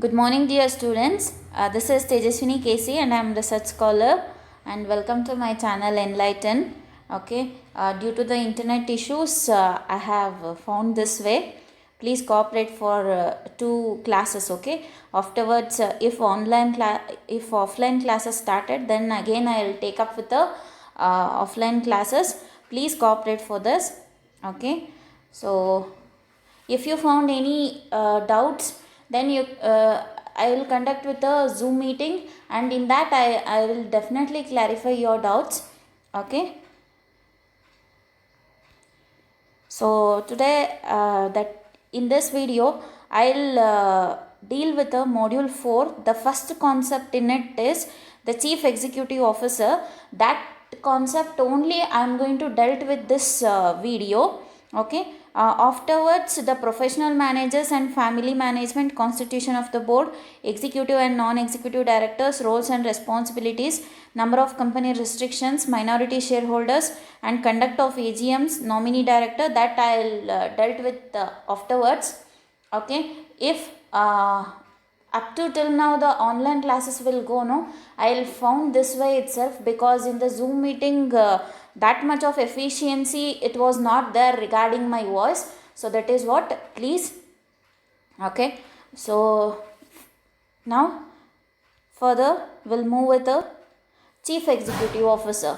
Good morning, dear students. This is Tejaswini Casey, and I am research scholar. And welcome to my channel Enlighten. Okay, due to the internet issues, I have found this way. Please cooperate for 2 classes. Okay. Afterwards, if offline classes started, then again I will take up with the offline classes. Please cooperate for this. Okay. So if you found any doubts, then I will conduct with a Zoom meeting, and in that I will definitely clarify your doubts. Okay. So today that in this video I'll deal with the module 4. The first concept in it is the chief executive officer. That concept only I am going to dealt with this video. Okay. Afterwards, the professional managers and family management, constitution of the board, executive and non-executive directors, roles and responsibilities, number of company restrictions, minority shareholders, and conduct of AGMs, nominee director, that I'll dealt with afterwards. Okay. If up to till now the online classes will go, no, I'll found this way itself, because in the Zoom meeting that much of efficiency it was not there regarding my voice. So that is what, please. Okay. So now further we'll move with the chief executive officer.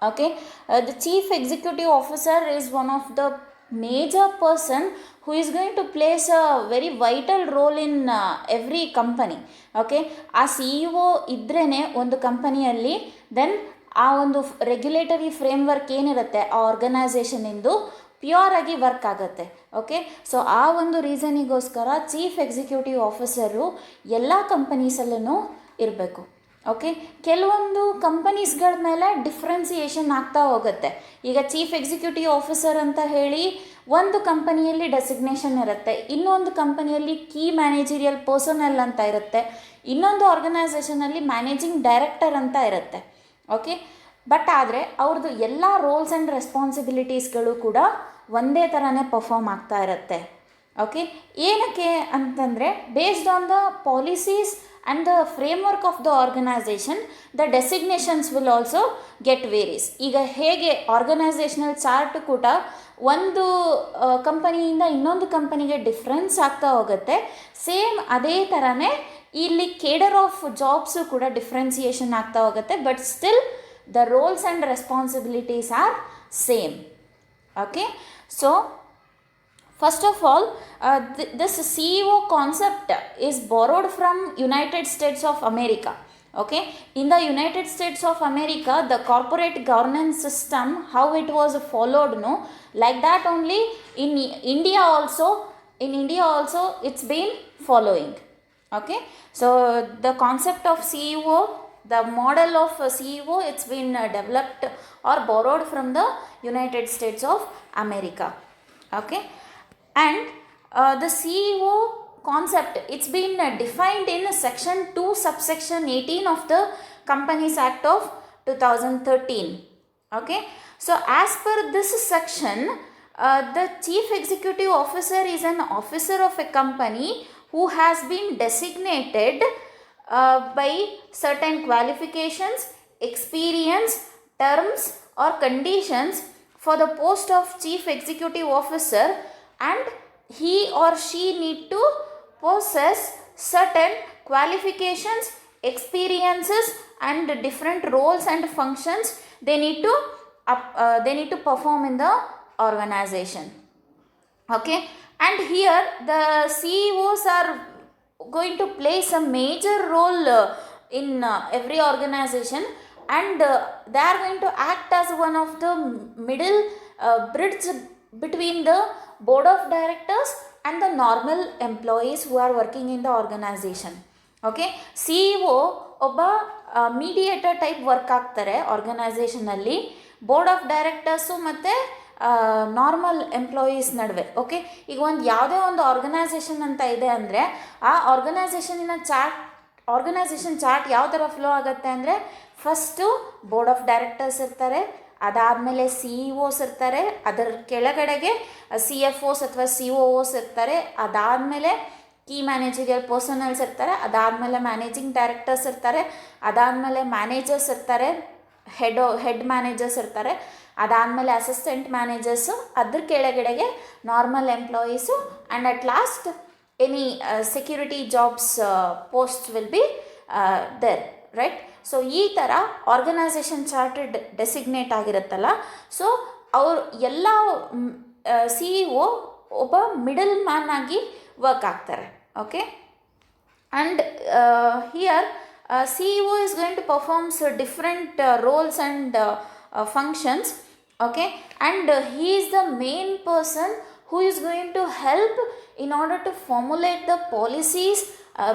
Okay. The chief executive officer is one of the major person who is going to place a very vital role in every company. Okay. ಆ CEO ಇದ್ರೇನೆ ಒಂದು ಕಂಪನಿಯಲ್ಲಿ then ಆ ಒಂದು regulatory framework ಏನಿರುತ್ತೆ ಆ organisation ಇಂದು pure ಆಗಿ work ಆಗುತ್ತೆ. Okay. So ಆ ಒಂದು ರೀಸನಿಗೋಸ್ಕರ ಚೀಫ್ ಎಕ್ಸಿಕ್ಯೂಟಿವ್ ಆಫೀಸರು ಎಲ್ಲ ಕಂಪನೀಸಲ್ಲೂ ಇರಬೇಕು. ಓಕೆ. ಕೆಲವೊಂದು ಕಂಪನೀಸ್ಗಳ ಮೇಲೆ ಡಿಫ್ರೆನ್ಸಿಯೇಷನ್ ಆಗ್ತಾ ಹೋಗುತ್ತೆ. ಈಗ ಚೀಫ್ ಎಕ್ಸಿಕ್ಯೂಟಿವ್ ಆಫೀಸರ್ ಅಂತ ಹೇಳಿ ಒಂದು ಕಂಪನಿಯಲ್ಲಿ ಡೆಸಿಗ್ನೇಷನ್ ಇರುತ್ತೆ, ಇನ್ನೊಂದು ಕಂಪನಿಯಲ್ಲಿ ಕೀ ಮ್ಯಾನೇಜರಿಯಲ್ ಪರ್ಸನಲ್ ಅಂತ ಇರುತ್ತೆ, ಇನ್ನೊಂದು ಆರ್ಗನೈಸೇಷನಲ್ಲಿ ಮ್ಯಾನೇಜಿಂಗ್ ಡೈರೆಕ್ಟರ್ ಅಂತ ಇರುತ್ತೆ. ಓಕೆ. ಬಟ್ ಆದರೆ ಅವ್ರದ್ದು ಎಲ್ಲ ರೋಲ್ಸ್ ಆ್ಯಂಡ್ ರೆಸ್ಪಾನ್ಸಿಬಿಲಿಟೀಸ್ಗಳು ಕೂಡ ಒಂದೇ ಥರನೇ ಪರ್ಫಾರ್ಮ್ ಆಗ್ತಾ ಇರುತ್ತೆ. ಓಕೆ. ಏನಕ್ಕೆ ಅಂತಂದರೆ based on the policies and the framework of the organization, the designations will also get varies. ಈಗ ಹೇಗೆ ಆರ್ಗನೈಸೇಷನಲ್ ಚಾರ್ಟ್ ಕೂಡ ಒಂದು ಕಂಪನಿಯಿಂದ ಇನ್ನೊಂದು ಕಂಪನಿಗೆ ಡಿಫ್ರೆನ್ಸ್ ಆಗ್ತಾ ಹೋಗುತ್ತೆ, ಸೇಮ್ ಅದೇ ಥರನೇ ಇಲ್ಲಿ ಕೇಡರ್ ಆಫ್ ಜಾಬ್ಸು ಕೂಡ ಡಿಫ್ರೆನ್ಸಿಯೇಷನ್ ಆಗ್ತಾ ಹೋಗುತ್ತೆ. But still the roles and responsibilities are same. Okay. So first of all, this CEO concept is borrowed from United States of America. Okay. In the United States of America, the corporate governance system, how it was followed, no, like that only in India also it's been following. Okay. So the concept of CEO, the model of CEO, it's been developed or borrowed from the United States of America. Okay. And the CEO concept, it's been defined in section 2 subsection 18 of the Companies Act of 2013. Okay. So as per this section, the chief executive officer is an officer of a company who has been designated by certain qualifications, experience, terms or conditions for the post of chief executive officer, and he or she need to possess certain qualifications, experiences and different roles and functions they need to perform in the organization. Okay. And here the CEOs are going to play some major role in every organization, and they are going to act as one of the middle bridge between the board of directors and the normal employees who are working in the organization. Okay. CEO ಒಬ್ಬ mediator type work ಆಗ್ತಾರೆ ಆರ್ಗನೈಸೇಷನಲ್ಲಿ board of directors ಮತ್ತು normal employees ನಡುವೆ. Okay. ಈಗ ಒಂದು ಯಾವುದೇ ಒಂದು organisation ಅಂತ ಇದೆ ಅಂದರೆ ಆ ಆರ್ಗನೈಸೇಷನ್ ಚಾರ್ಟ್ ಯಾವ ಥರ ಫ್ಲೋ ಆಗುತ್ತೆ ಅಂದರೆ, ಫಸ್ಟು ಬೋರ್ಡ್ ಆಫ್ ಡೈರೆಕ್ಟರ್ಸ್ ಇರ್ತಾರೆ, ಅದಾದಮೇಲೆ CEOs ಇರ್ತಾರೆ, ಅದರ ಕೆಳಗಡೆಗೆ CFOs ಅಥವಾ COOs ಇರ್ತಾರೆ, ಅದಾದಮೇಲೆ ಕೀ ಮ್ಯಾನೇಜರಿಯಲ್ ಪರ್ಸನಲ್ಸ್ ಇರ್ತಾರೆ, ಅದಾದಮೇಲೆ ಮ್ಯಾನೇಜಿಂಗ್ ಡೈರೆಕ್ಟರ್ಸ್ ಇರ್ತಾರೆ, ಅದಾದಮೇಲೆ ಮ್ಯಾನೇಜರ್ಸ್ ಇರ್ತಾರೆ, ಹೆಡ್ ಮ್ಯಾನೇಜರ್ಸ್ ಇರ್ತಾರೆ, ಅದಾದಮೇಲೆ ಅಸಿಸ್ಟೆಂಟ್ ಮ್ಯಾನೇಜರ್ಸು, ಅದ್ರ ಕೆಳಗಡೆಗೆ normal employees, and at last any security jobs post will be there, right. So ಈ ಥರ ಆರ್ಗನೈಸೇಷನ್ ಚಾರ್ಟೆಡ್ ಡೆಸಿಗ್ನೇಟ್ ಆಗಿರುತ್ತಲ್ಲ, ಸೊ ಅವರು ಎಲ್ಲ ಸಿ ಇ ಒ ಒಬ್ಬ ಮಿಡಲ್ ಮ್ಯಾನ್ ಆಗಿ ವರ್ಕ್ ಆಗ್ತಾರೆ. Okay, and here CEO is going to perform different roles and functions, okay, and he is the main person who is going to help in order to formulate the policies,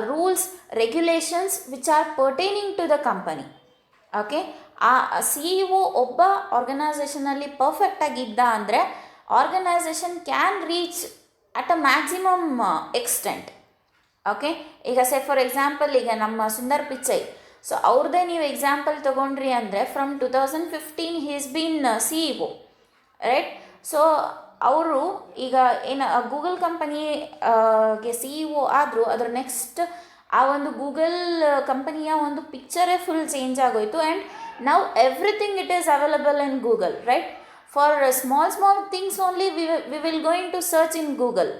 rules, regulations which are pertaining to the company. Okay, ಆ CEO ಒಬ್ಬ ಆರ್ಗನೈಸೇಷನಲ್ಲಿ perfect ಆಗಿದ್ದ ಅಂದರೆ organisation can reach at a maximum extent. Okay, ಈಗ for example ಈಗ ನಮ್ಮ Sundar Pichai, so ಅವ್ರದ್ದೇ ನೀವು ಎಕ್ಸಾಂಪಲ್ ತೊಗೊಂಡ್ರಿ ಅಂದರೆ from 2015 he is been CEO, right. So ಅವರು ಈಗ ಏನು ಗೂಗಲ್ ಕಂಪನಿಗೆ CEO ಆದರು, ಅದರ ನೆಕ್ಸ್ಟ್ ಆ ಒಂದು ಗೂಗಲ್ ಕಂಪನಿಯ ಒಂದು ಪಿಕ್ಚರೇ ಫುಲ್ ಚೇಂಜ್ ಆಗೋಯಿತು. And now everything it is available in Google, right. For small things only we will going to search in Google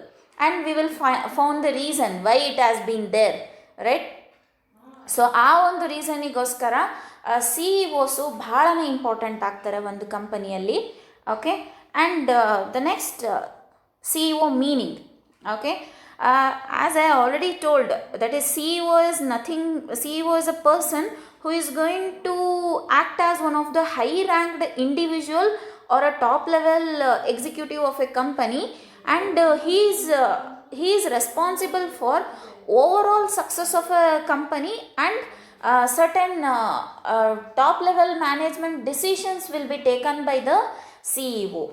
and we will found the reason why it has been there, right. So ಆ ಒಂದು ರೀಸನಿಗೋಸ್ಕರ CEOಸು ಭಾಳನೇ important ಆಗ್ತಾರೆ ಒಂದು ಕಂಪನಿಯಲ್ಲಿ. Okay, and the next CEO meaning. Okay, as I already told that is CEO is a person who is going to act as one of the high ranked individual or a top level executive of a company, and he is responsible for overall success of a company, and certain top level management decisions will be taken by the CEO.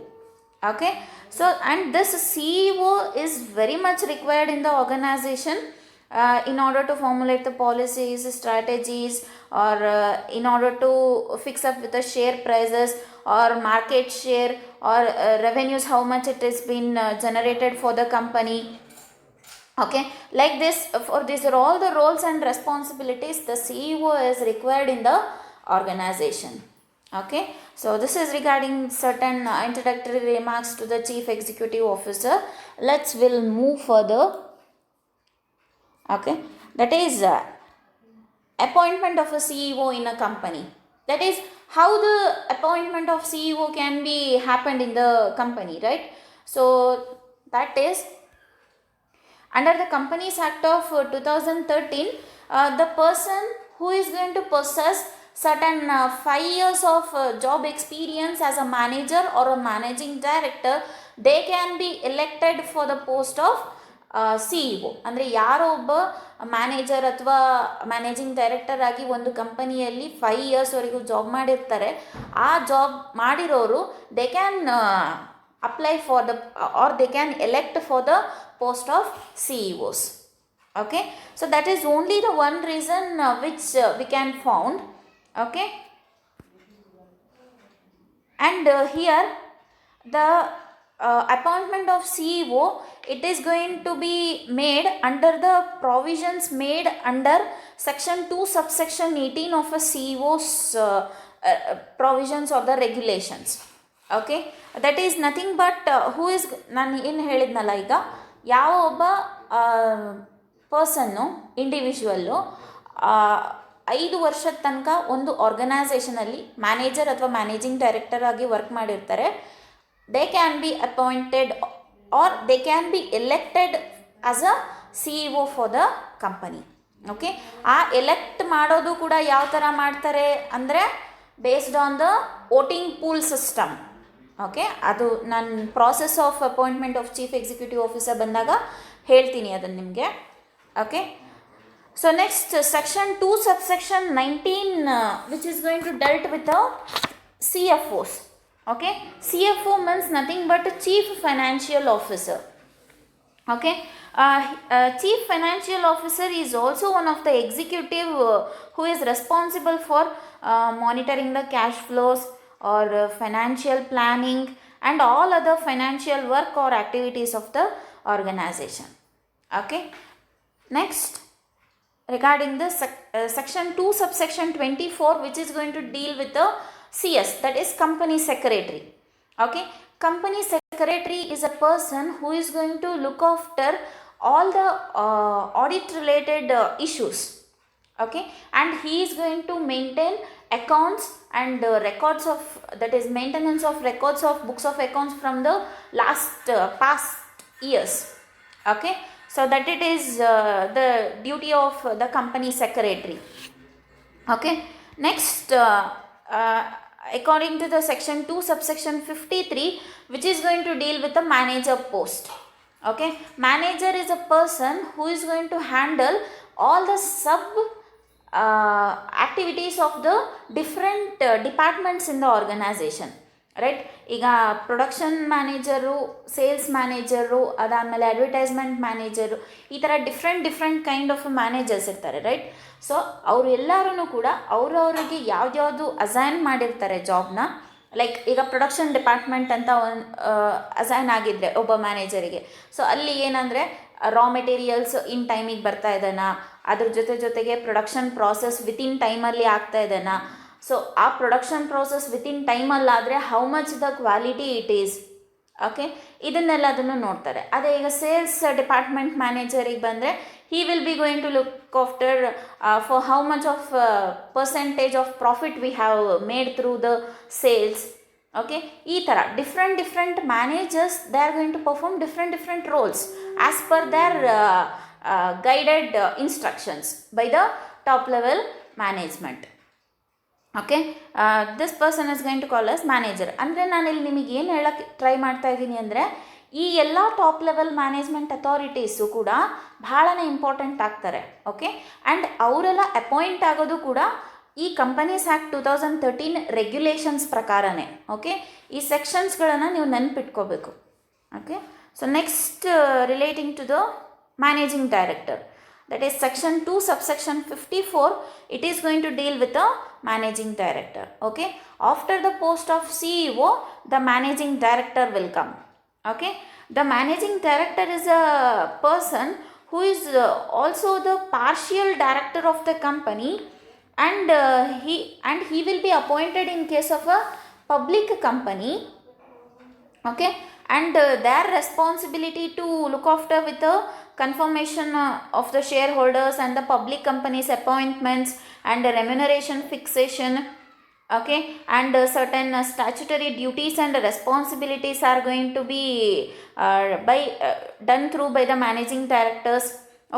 Okay, so and this CEO is very much required in the organization in order to formulate the policies, strategies, or in order to fix up with the share prices or market share or revenues, how much it has been generated for the company. Okay, like this, for these are all the roles and responsibilities the CEO is required in the organization. Okay, so this is regarding certain introductory remarks to the Chief Executive Officer. We'll move further. Okay, that is appointment of a CEO in a company. That is how the appointment of CEO can be happened in the company, right. So that is under the Companies Act of 2013, the person who is going to possess certain 5 years of job experience as a manager or a managing director, they can be elected for the post of CEO. ಅಂದರೆ ಯಾರೋ ಒಬ್ಬ manager ಅಥವಾ managing director ಆಗಿ ಒಂದು ಕಂಪನಿಯಲ್ಲಿ 5 ಇಯರ್ಸ್ವರೆಗೂ job ಮಾಡಿರ್ತಾರೆ, ಆ job ಮಾಡಿರೋರು they can apply for the or they can elect for the post of CEOs. Okay, so that is only the one reason which we can found. Okay, and here the appointment of CEO, it is going to be made under the provisions made under section 2 subsection 18 of a CEO's provisions or the regulations. Okay, that is nothing but who is ನಾನು ಏನು ಹೇಳಿದ್ನಲ್ಲ, ಈಗ ಯಾವ ಒಬ್ಬ ಪರ್ಸನ್ನು individual 5 ವರ್ಷದ ತನಕ ಒಂದು ಆರ್ಗನೈಸೇಷನಲ್ಲಿ ಮ್ಯಾನೇಜರ್ ಅಥವಾ ಮ್ಯಾನೇಜಿಂಗ್ ಡೈರೆಕ್ಟರ್ ಆಗಿ ವರ್ಕ್ ಮಾಡಿರ್ತಾರೆ, they can be appointed or they can be elected as a CEO for the company. Okay, ಆ ಎಲೆಕ್ಟ್ ಮಾಡೋದು ಕೂಡ ಯಾವ ಥರ ಮಾಡ್ತಾರೆ ಅಂದರೆ based on the voting pool system. Okay, ಅದು ನಾನು process of appointment of chief executive officer ಬಂದಾಗ ಹೇಳ್ತೀನಿ ಅದನ್ನು ನಿಮಗೆ. Okay, so next section 2 subsection 19 which is going to dealt with the CFOs. Okay, CFO means nothing but Chief Financial Officer. Okay, Chief Financial Officer is also one of the executive who is responsible for monitoring the cash flows or financial planning and all other financial work or activities of the organization. Okay, Next, regarding the section 2 subsection 24, which is going to deal with the CS, that is company secretary. Okay, company secretary is a person who is going to look after all the audit related issues. Okay, and he is going to maintain accounts and records of, that is maintenance of records of books of accounts from the past years. Okay, so that it is the duty of the company secretary. Okay, next, according to the section 2 subsection 53, which is going to deal with the manager post. Okay, manager is a person who is going to handle all the sub activities of the different departments in the organization. Right, ಈಗ production manager, sales manager, ಅದಾದಮೇಲೆ advertisement manager, ಈ ಥರ different kind of managers ಇರ್ತಾರೆ. Right, so ಅವರು ಎಲ್ಲರೂ ಕೂಡ ಅವ್ರವ್ರಿಗೆ ಯಾವ್ದ್ಯಾವುದು assign ಮಾಡಿರ್ತಾರೆ ಜಾಬ್ನ, like ಈಗ ಪ್ರೊಡಕ್ಷನ್ ಡಿಪಾರ್ಟ್ಮೆಂಟ್ ಅಂತ ಒಂದು ಅಸೈನ್ ಆಗಿದ್ರೆ ಒಬ್ಬ ಮ್ಯಾನೇಜರಿಗೆ, ಸೊ ಅಲ್ಲಿ ಏನಂದರೆ ರಾ ಮೆಟೀರಿಯಲ್ಸ್ ಇನ್ ಟೈಮಿಗೆ ಬರ್ತಾ ಇದ್ದಾನ, ಅದ್ರ ಜೊತೆಗೆ ಪ್ರೊಡಕ್ಷನ್ ಪ್ರಾಸೆಸ್ ವಿತಿನ್ ಟೈಮಲ್ಲಿ ಆಗ್ತಾ ಇದ್ದಾನ, ಸೊ ಆ ಪ್ರೊಡಕ್ಷನ್ ಪ್ರೋಸೆಸ್ ವಿತಿನ್ ಟೈಮಲ್ಲಾದರೆ how much the quality it is. Okay, ಇದನ್ನೆಲ್ಲದನ್ನು ನೋಡ್ತಾರೆ. ಅದೇ ಈಗ ಸೇಲ್ಸ್ ಡಿಪಾರ್ಟ್ಮೆಂಟ್ ಮ್ಯಾನೇಜರಿಗೆ ಬಂದರೆ he will be going to look after for how much of percentage of profit we have made through the sales. Okay, ಈ ಥರ different managers, they are going to perform different roles as per their guided instructions by the top level management. Okay, this person is going to call as manager. ಅಂದರೆ ನಾನಿಲ್ಲಿ ನಿಮಗೆ ಏನು ಹೇಳೋಕ್ಕೆ try ಮಾಡ್ತಾ ಇದ್ದೀನಿ ಅಂದರೆ, ಈ ಎಲ್ಲ ಟಾಪ್ ಲೆವೆಲ್ ಮ್ಯಾನೇಜ್ಮೆಂಟ್ ಅಥಾರಿಟೀಸು ಕೂಡ ಭಾಳನೇ ಇಂಪಾರ್ಟೆಂಟ್ ಆಗ್ತಾರೆ. ಓಕೆ, ಆ್ಯಂಡ್ ಅವರೆಲ್ಲ ಅಪಾಯಿಂಟ್ ಆಗೋದು ಕೂಡ ಈ ಕಂಪನೀಸ್ ಆ್ಯಕ್ಟ್ 2013 ರೆಗ್ಯುಲೇಷನ್ಸ್ ಪ್ರಕಾರನೇ. ಓಕೆ, ಈ ಸೆಕ್ಷನ್ಸ್ಗಳನ್ನು ನೀವು ನೆನಪಿಟ್ಕೋಬೇಕು. Okay, so next relating to the managing director, that is section 2 subsection 54, it is going to deal with the managing director. Okay, after the post of CEO, the managing director will come. Okay, the managing director is a person who is also the partial director of the company, and he will be appointed in case of a public company. Okay, and their responsibility to look after with the confirmation of the shareholders and the public companies appointments and the remuneration fixation. Okay, and certain statutory duties and responsibilities are going to be done through by the managing directors.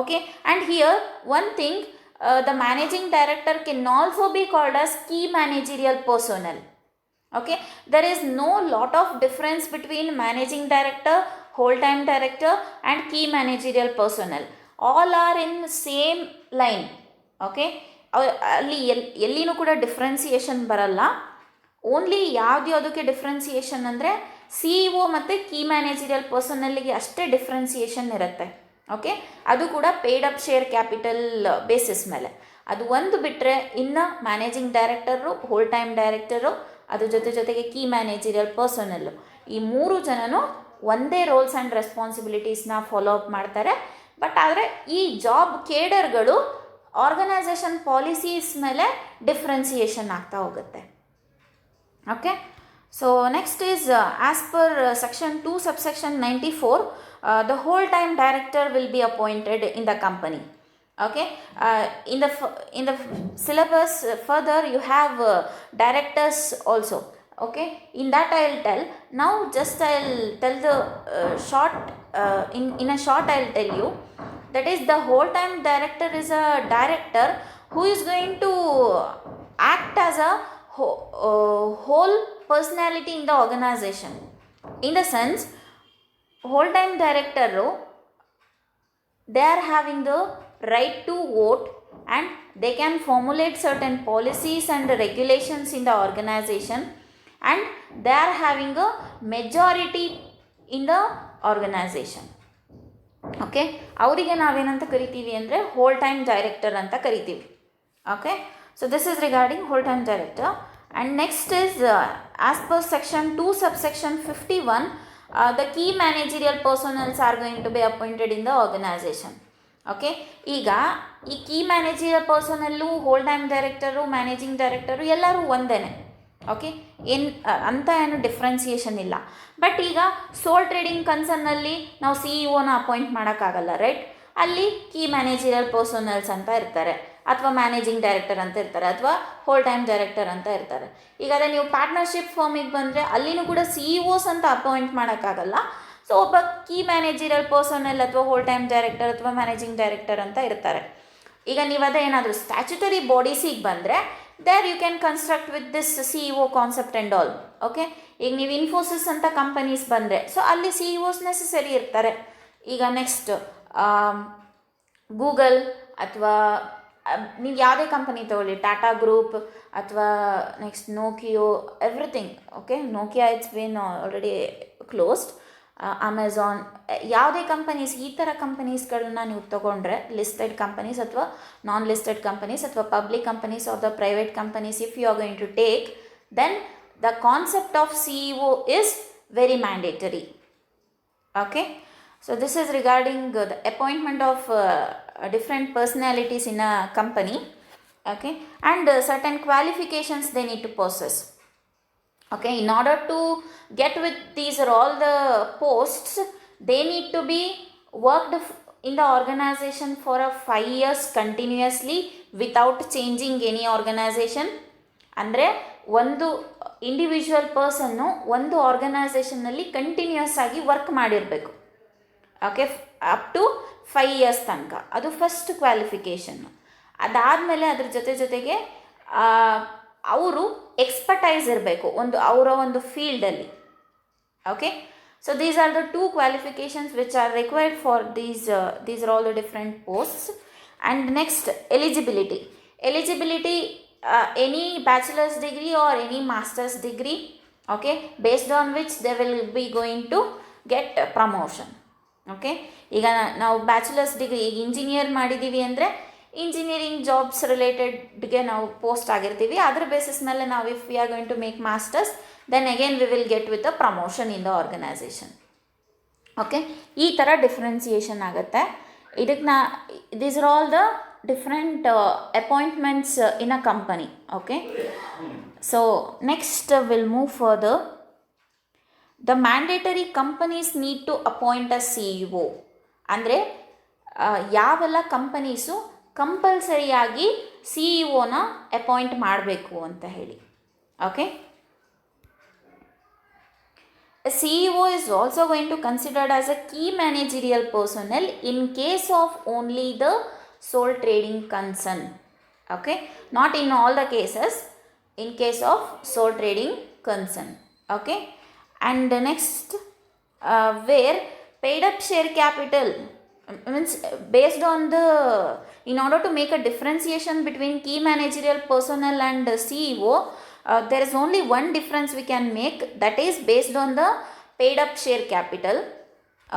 Okay, and here one thing, the managing director can also be called as key managerial personnel. Okay, there is no lot of difference between managing director, whole time director and key managerial personnel. All are in same line. Okay, ಅಲ್ಲಿ ಎಲ್ಲಿನೂ ಕೂಡ differentiation ಬರಲ್ಲ. Only ಯಾವುದಕ್ಕೆ differentiation ಅಂದರೆ CEO ಮತ್ತು key managerial ಪರ್ಸನಲ್ಲಿಗೆ ಅಷ್ಟೇ differentiation ಇರುತ್ತೆ. Okay, ಅದು ಕೂಡ paid up share capital basis ಮೇಲೆ. ಅದು ಒಂದು ಬಿಟ್ಟರೆ ಇನ್ನು managing director, whole time director, ಅದ್ರ ಜೊತೆಗೆ ಕೀ ಮ್ಯಾನೇಜರಿಯಲ್ ಪರ್ಸನಲ್ಲು, ಈ ಮೂರು ಜನನು ಒಂದೇ ರೋಲ್ಸ್ ಆ್ಯಂಡ್ ರೆಸ್ಪಾನ್ಸಿಬಿಲಿಟೀಸ್ನ ಫಾಲೋ ಅಪ್ ಮಾಡ್ತಾರೆ. ಬಟ್ ಆದರೆ ಈ ಜಾಬ್ ಕೇಡರ್ಗಳು ಆರ್ಗನೈಸೇಷನ್ ಪಾಲಿಸೀಸ್ ಮೇಲೆ ಡಿಫ್ರೆನ್ಸಿಯೇಷನ್ ಆಗ್ತಾ ಹೋಗುತ್ತೆ. Okay, so next is as per section 2 subsection 94, the whole time director will be appointed in the company. Okay, in the syllabus further you have directors also. Okay, in that I will tell. Now just I will tell the short, in a short I will tell you, that is the whole time director is a director who is going to act as a whole personality in the organization. In the sense, whole time director, they are having the right to vote and they can formulate certain policies and regulations in the organization, and they are having a majority in the organization. Okay, ಅವರಿಗೆ ನಾವೇನಂತ ಕರಿತೀವಿ ಅಂದರೆ hole time director ಅಂತ ಕರಿತೀವಿ. Okay, so this is regarding hole time director. And next is as per section 2 subsection 51, the key managerial personnels are going to be appointed in the organization. Okay, ಈಗ ಈ key manager personnel, whole time director, managing director ಎಲ್ಲರೂ ಒಂದೇ. Okay, ಅಂತ ಏನು differentiation ಇಲ್ಲ. But ಈಗ ಸೋಲ್ trading ಕನ್ಸರ್ನಲ್ಲಿ ನಾವು CEO appoint ಮಾಡೋಕ್ಕಾಗಲ್ಲ, ರೈಟ್? ಅಲ್ಲಿ ಕೀ ಮ್ಯಾನೇಜರಿಯಲ್ ಪರ್ಸನಲ್ಸ್ ಅಂತ ಇರ್ತಾರೆ, ಅಥವಾ ಮ್ಯಾನೇಜಿಂಗ್ ಡೈರೆಕ್ಟರ್ ಅಂತ ಇರ್ತಾರೆ, ಅಥವಾ ಹೋಲ್ ಟೈಮ್ ಡೈರೆಕ್ಟರ್ ಅಂತ ಇರ್ತಾರೆ. ಈಗ ಅದೇ ನೀವು ಪಾರ್ಟ್ನರ್ಶಿಪ್ ಫರ್ಮಿಗೆ ಬಂದರೆ ಅಲ್ಲಿನೂ ಕೂಡ CEOs ಅಂತ ಅಪಾಯಿಂಟ್ ಮಾಡೋಕ್ಕಾಗಲ್ಲ. ಸೊ ಒಬ್ಬ ಕೀ ಮ್ಯಾನೇಜರಿಯಲ್ ಪರ್ಸನಲ್ ಅಥವಾ ಹೋಲ್ ಟೈಮ್ ಡೈರೆಕ್ಟರ್ ಅಥವಾ ಮ್ಯಾನೇಜಿಂಗ್ ಡೈರೆಕ್ಟರ್ ಅಂತ ಇರ್ತಾರೆ. ಈಗ ನೀವು ಅದೇ ಏನಾದರೂ ಸ್ಟ್ಯಾಚ್ಯುಟರಿ ಬಾಡೀಸಿಗೆ ಬಂದರೆ there you can construct with this CEO concept and all. Okay, ಈಗ ನೀವು ಇನ್ಫೋಸಿಸ್ ಅಂತ ಕಂಪನೀಸ್ ಬಂದರೆ ಸೊ ಅಲ್ಲಿ CEOs ನೆಸೆಸರಿ ಇರ್ತಾರೆ. ಈಗ ನೆಕ್ಸ್ಟ್ ಗೂಗಲ್ ಅಥವಾ ನೀವು ಯಾವುದೇ ಕಂಪನಿ ತೊಗೊಳ್ಳಿ, ಟಾಟಾ ಗ್ರೂಪ್ ಅಥವಾ next Nokia, everything. Okay, Nokia it's been already closed. Amazon, ಯಾವುದೇ ಕಂಪನೀಸ್, ಈ ಥರ ಕಂಪನೀಸ್ಗಳನ್ನ ನೀವು ತೊಗೊಂಡ್ರೆ, ಲಿಸ್ಟೆಡ್ ಕಂಪನೀಸ್ ಅಥವಾ ನಾನ್ ಲಿಸ್ಟೆಡ್ ಕಂಪನೀಸ್ ಅಥವಾ public companies or the private companies, if you are going to take, then the concept of CEO is very mandatory. Okay, so this is regarding the appointment of different personalities in a company. Okay, and certain qualifications they need to possess. Okay, in order to get with these are all the posts, they need to be worked in the organization for a 5 years continuously without changing any organization. ಅಂದರೆ ಒಂದು individual ಪರ್ಸನ್ನು ಒಂದು ಆರ್ಗನೈಸೇಷನ್ನಲ್ಲಿ continuous ಆಗಿ work ಮಾಡಿರಬೇಕು. Okay, up to 5 years ತನಕ, ಅದು first qualification. ಅದಾದಮೇಲೆ ಅದ್ರ ಜೊತೆಗೆ ಅವರು ಎಕ್ಸ್ಪರ್ಟೈಸ್ ಇರಬೇಕು ಅವರ ಒಂದು ಫೀಲ್ಡಲ್ಲಿ. Okay, so these are the 2 qualifications which are required for these are all the different posts. And next, eligibility, any bachelor's degree or any master's degree, okay, based on which they will be going to get promotion. Okay, ಈಗ ನಾವು bachelors degree, ಈಗ engineer ಮಾಡಿದ್ದೀವಿ ಅಂದರೆ engineering jobs ರಿಲೇಟೆಡ್ಗೆ ನಾವು post ಆಗಿರ್ತೀವಿ. ಅದ್ರ basis ಮೇಲೆ ನಾವು if we are going to make masters, then again we will get with a promotion in the organisation. Okay, ಈ ಥರ ಡಿಫ್ರೆನ್ಸಿಯೇಷನ್ ಆಗುತ್ತೆ. ಇದಕ್ಕೆ these are all the different appointments in a company. Okay, so next will move further. The mandatory companies need to appoint a CEO. ಅಂದರೆ ಯಾವೆಲ್ಲ companies ಕಂಪಲ್ಸರಿಯಾಗಿ CEOನ appoint ಮಾಡಬೇಕು ಅಂತ ಹೇಳಿ. Okay, CEO is also going to considered as a key managerial personnel in case of only the sole trading concern. Okay, not in all the cases, in case of sole trading concern. Okay, and next, where paid up share capital means based on the, in order to make a differentiation between key managerial personnel and CEO, there is only one difference we can make, that is based on the paid up share capital.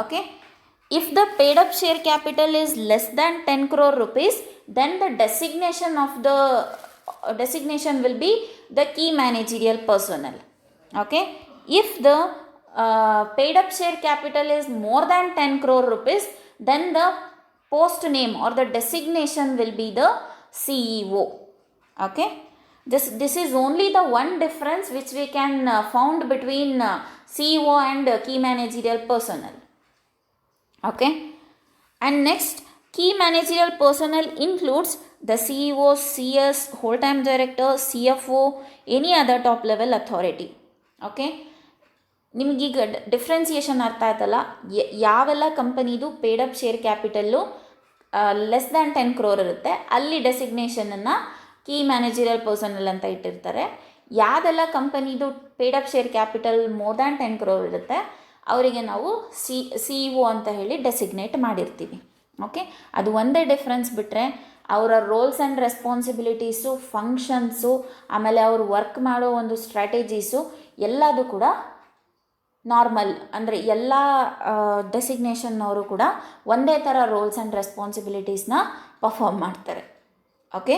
Okay, if the paid up share capital is less than 10 crore rupees, then the designation will be the key managerial personnel. Okay, if the paid up share capital is more than 10 crore rupees, then the post name or the designation will be the CEO. Okay, this is only the one difference which we can found between CEO and key managerial personnel. Okay, and next, key managerial personnel includes the CEO, CS, whole time director, CFO, any other top level authority. Okay, ನಿಮಗೀಗ differentiation ಅರ್ಥ ಆಯ್ತಲ್ಲ, ಯಾವೆಲ್ಲ ಕಂಪನಿದು paid up share capital less than 10 crore ಇರುತ್ತೆ, ಅಲ್ಲಿ ಡೆಸಿಗ್ನೇಷನನ್ನು key managerial personal ಅಂತ ಇಟ್ಟಿರ್ತಾರೆ. ಯಾವುದೆಲ್ಲ ಕಂಪನಿದು paid up share capital more than 10 crore ಇರುತ್ತೆ, ಅವರಿಗೆ ನಾವು CEO ಅಂತ ಹೇಳಿ ಡೆಸಿಗ್ನೇಟ್ ಮಾಡಿರ್ತೀವಿ. ಓಕೆ, ಅದು ಒಂದೇ ಡಿಫ್ರೆನ್ಸ್ ಬಿಟ್ಟರೆ ಅವರ ರೋಲ್ಸ್ ಆ್ಯಂಡ್ ರೆಸ್ಪಾನ್ಸಿಬಿಲಿಟೀಸು, ಫಂಕ್ಷನ್ಸು, ಆಮೇಲೆ ಅವರು ವರ್ಕ್ ಮಾಡೋ ಒಂದು ಸ್ಟ್ರಾಟಜೀಸು ಎಲ್ಲದು ಕೂಡ ನಾರ್ಮಲ್. ಅಂದರೆ ಎಲ್ಲ ಡೆಸಿಗ್ನೇಷನ್ನವರು ಕೂಡ ಒಂದೇ ಥರ ರೋಲ್ಸ್ ಆ್ಯಂಡ್ ರೆಸ್ಪಾನ್ಸಿಬಿಲಿಟೀಸ್ನ ಪರ್ಫಾರ್ಮ್ ಮಾಡ್ತಾರೆ. Okay,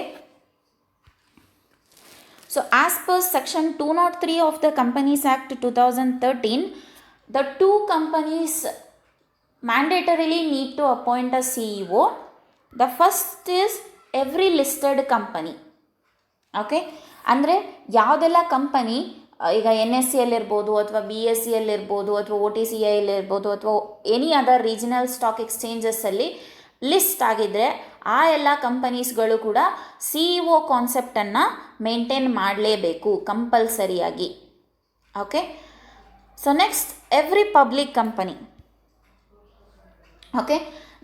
so as per section 203 of the companies act 2013, the 2 companies mandatorily need to appoint a CEO the first is every listed company. Okay, ಅಂದರೆ ಯಾವುದೆಲ್ಲ ಕಂಪನಿ ಈಗ NSE ಅಥವಾ BSEಯಲ್ಲಿರ್ಬೋದು ಅಥವಾ OTCIಯಲ್ಲಿರ್ಬೋದು ಅಥವಾ ಎನಿ ಅದರ್ ರೀಜನಲ್ ಸ್ಟಾಕ್ ಎಕ್ಸ್ಚೇಂಜಸ್ಸಲ್ಲಿ list ಆಗಿದ್ದರೆ ಆ ಎಲ್ಲ ಕಂಪನೀಸ್ಗಳು ಕೂಡ CEO ಕಾನ್ಸೆಪ್ಟನ್ನು ಮೇಂಟೈನ್ ಮಾಡಲೇಬೇಕು ಕಂಪಲ್ಸರಿಯಾಗಿ. Okay, so next every public company. Okay,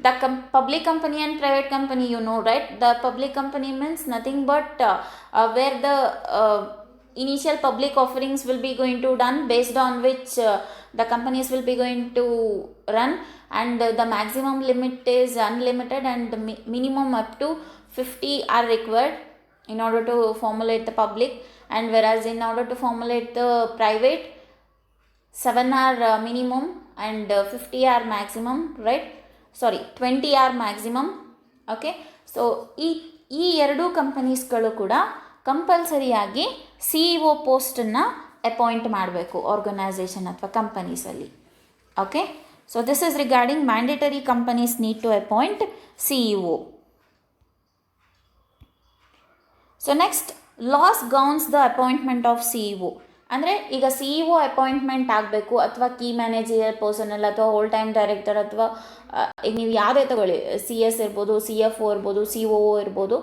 the public company and private company, you know, right? The public company means nothing but where the initial public offerings will be going to done, based on which the companies will be going to run, and the maximum limit is unlimited and the minimum up to 50 are required in order to formulate the public, and whereas in order to formulate the private, 7 are minimum and 50 are maximum, right? Sorry, 20 are maximum. Okay, so ಈ ಎರಡೂ ಕಂಪನೀಸ್ಗಳು ಕೂಡ ಕಂಪಲ್ಸರಿಯಾಗಿ CEO ಪೋಸ್ಟನ್ನು appoint ಮಾಡಬೇಕು organisation ಅಥವಾ ಕಂಪನೀಸಲ್ಲಿ. Okay, so this is regarding mandatory companies need to appoint CEO. So next, laws governs the appointment of CEO. ಅಂದರೆ ಈಗ CEO ಅಪಾಯಿಂಟ್ಮೆಂಟ್ ಆಗಬೇಕು ಅಥವಾ ಕೀ ಮ್ಯಾನೇಜರ್ ಪರ್ಸನಲ್ ಅಥವಾ ಹೋಲ್ ಟೈಮ್ ಡೈರೆಕ್ಟರ್ ಅಥವಾ ಈಗ ನೀವು ಯಾವುದೇ ತಗೊಳ್ಳಿ, CS ಇರ್ಬೋದು, CFO ಇರ್ಬೋದು, COO ಇರ್ಬೋದು,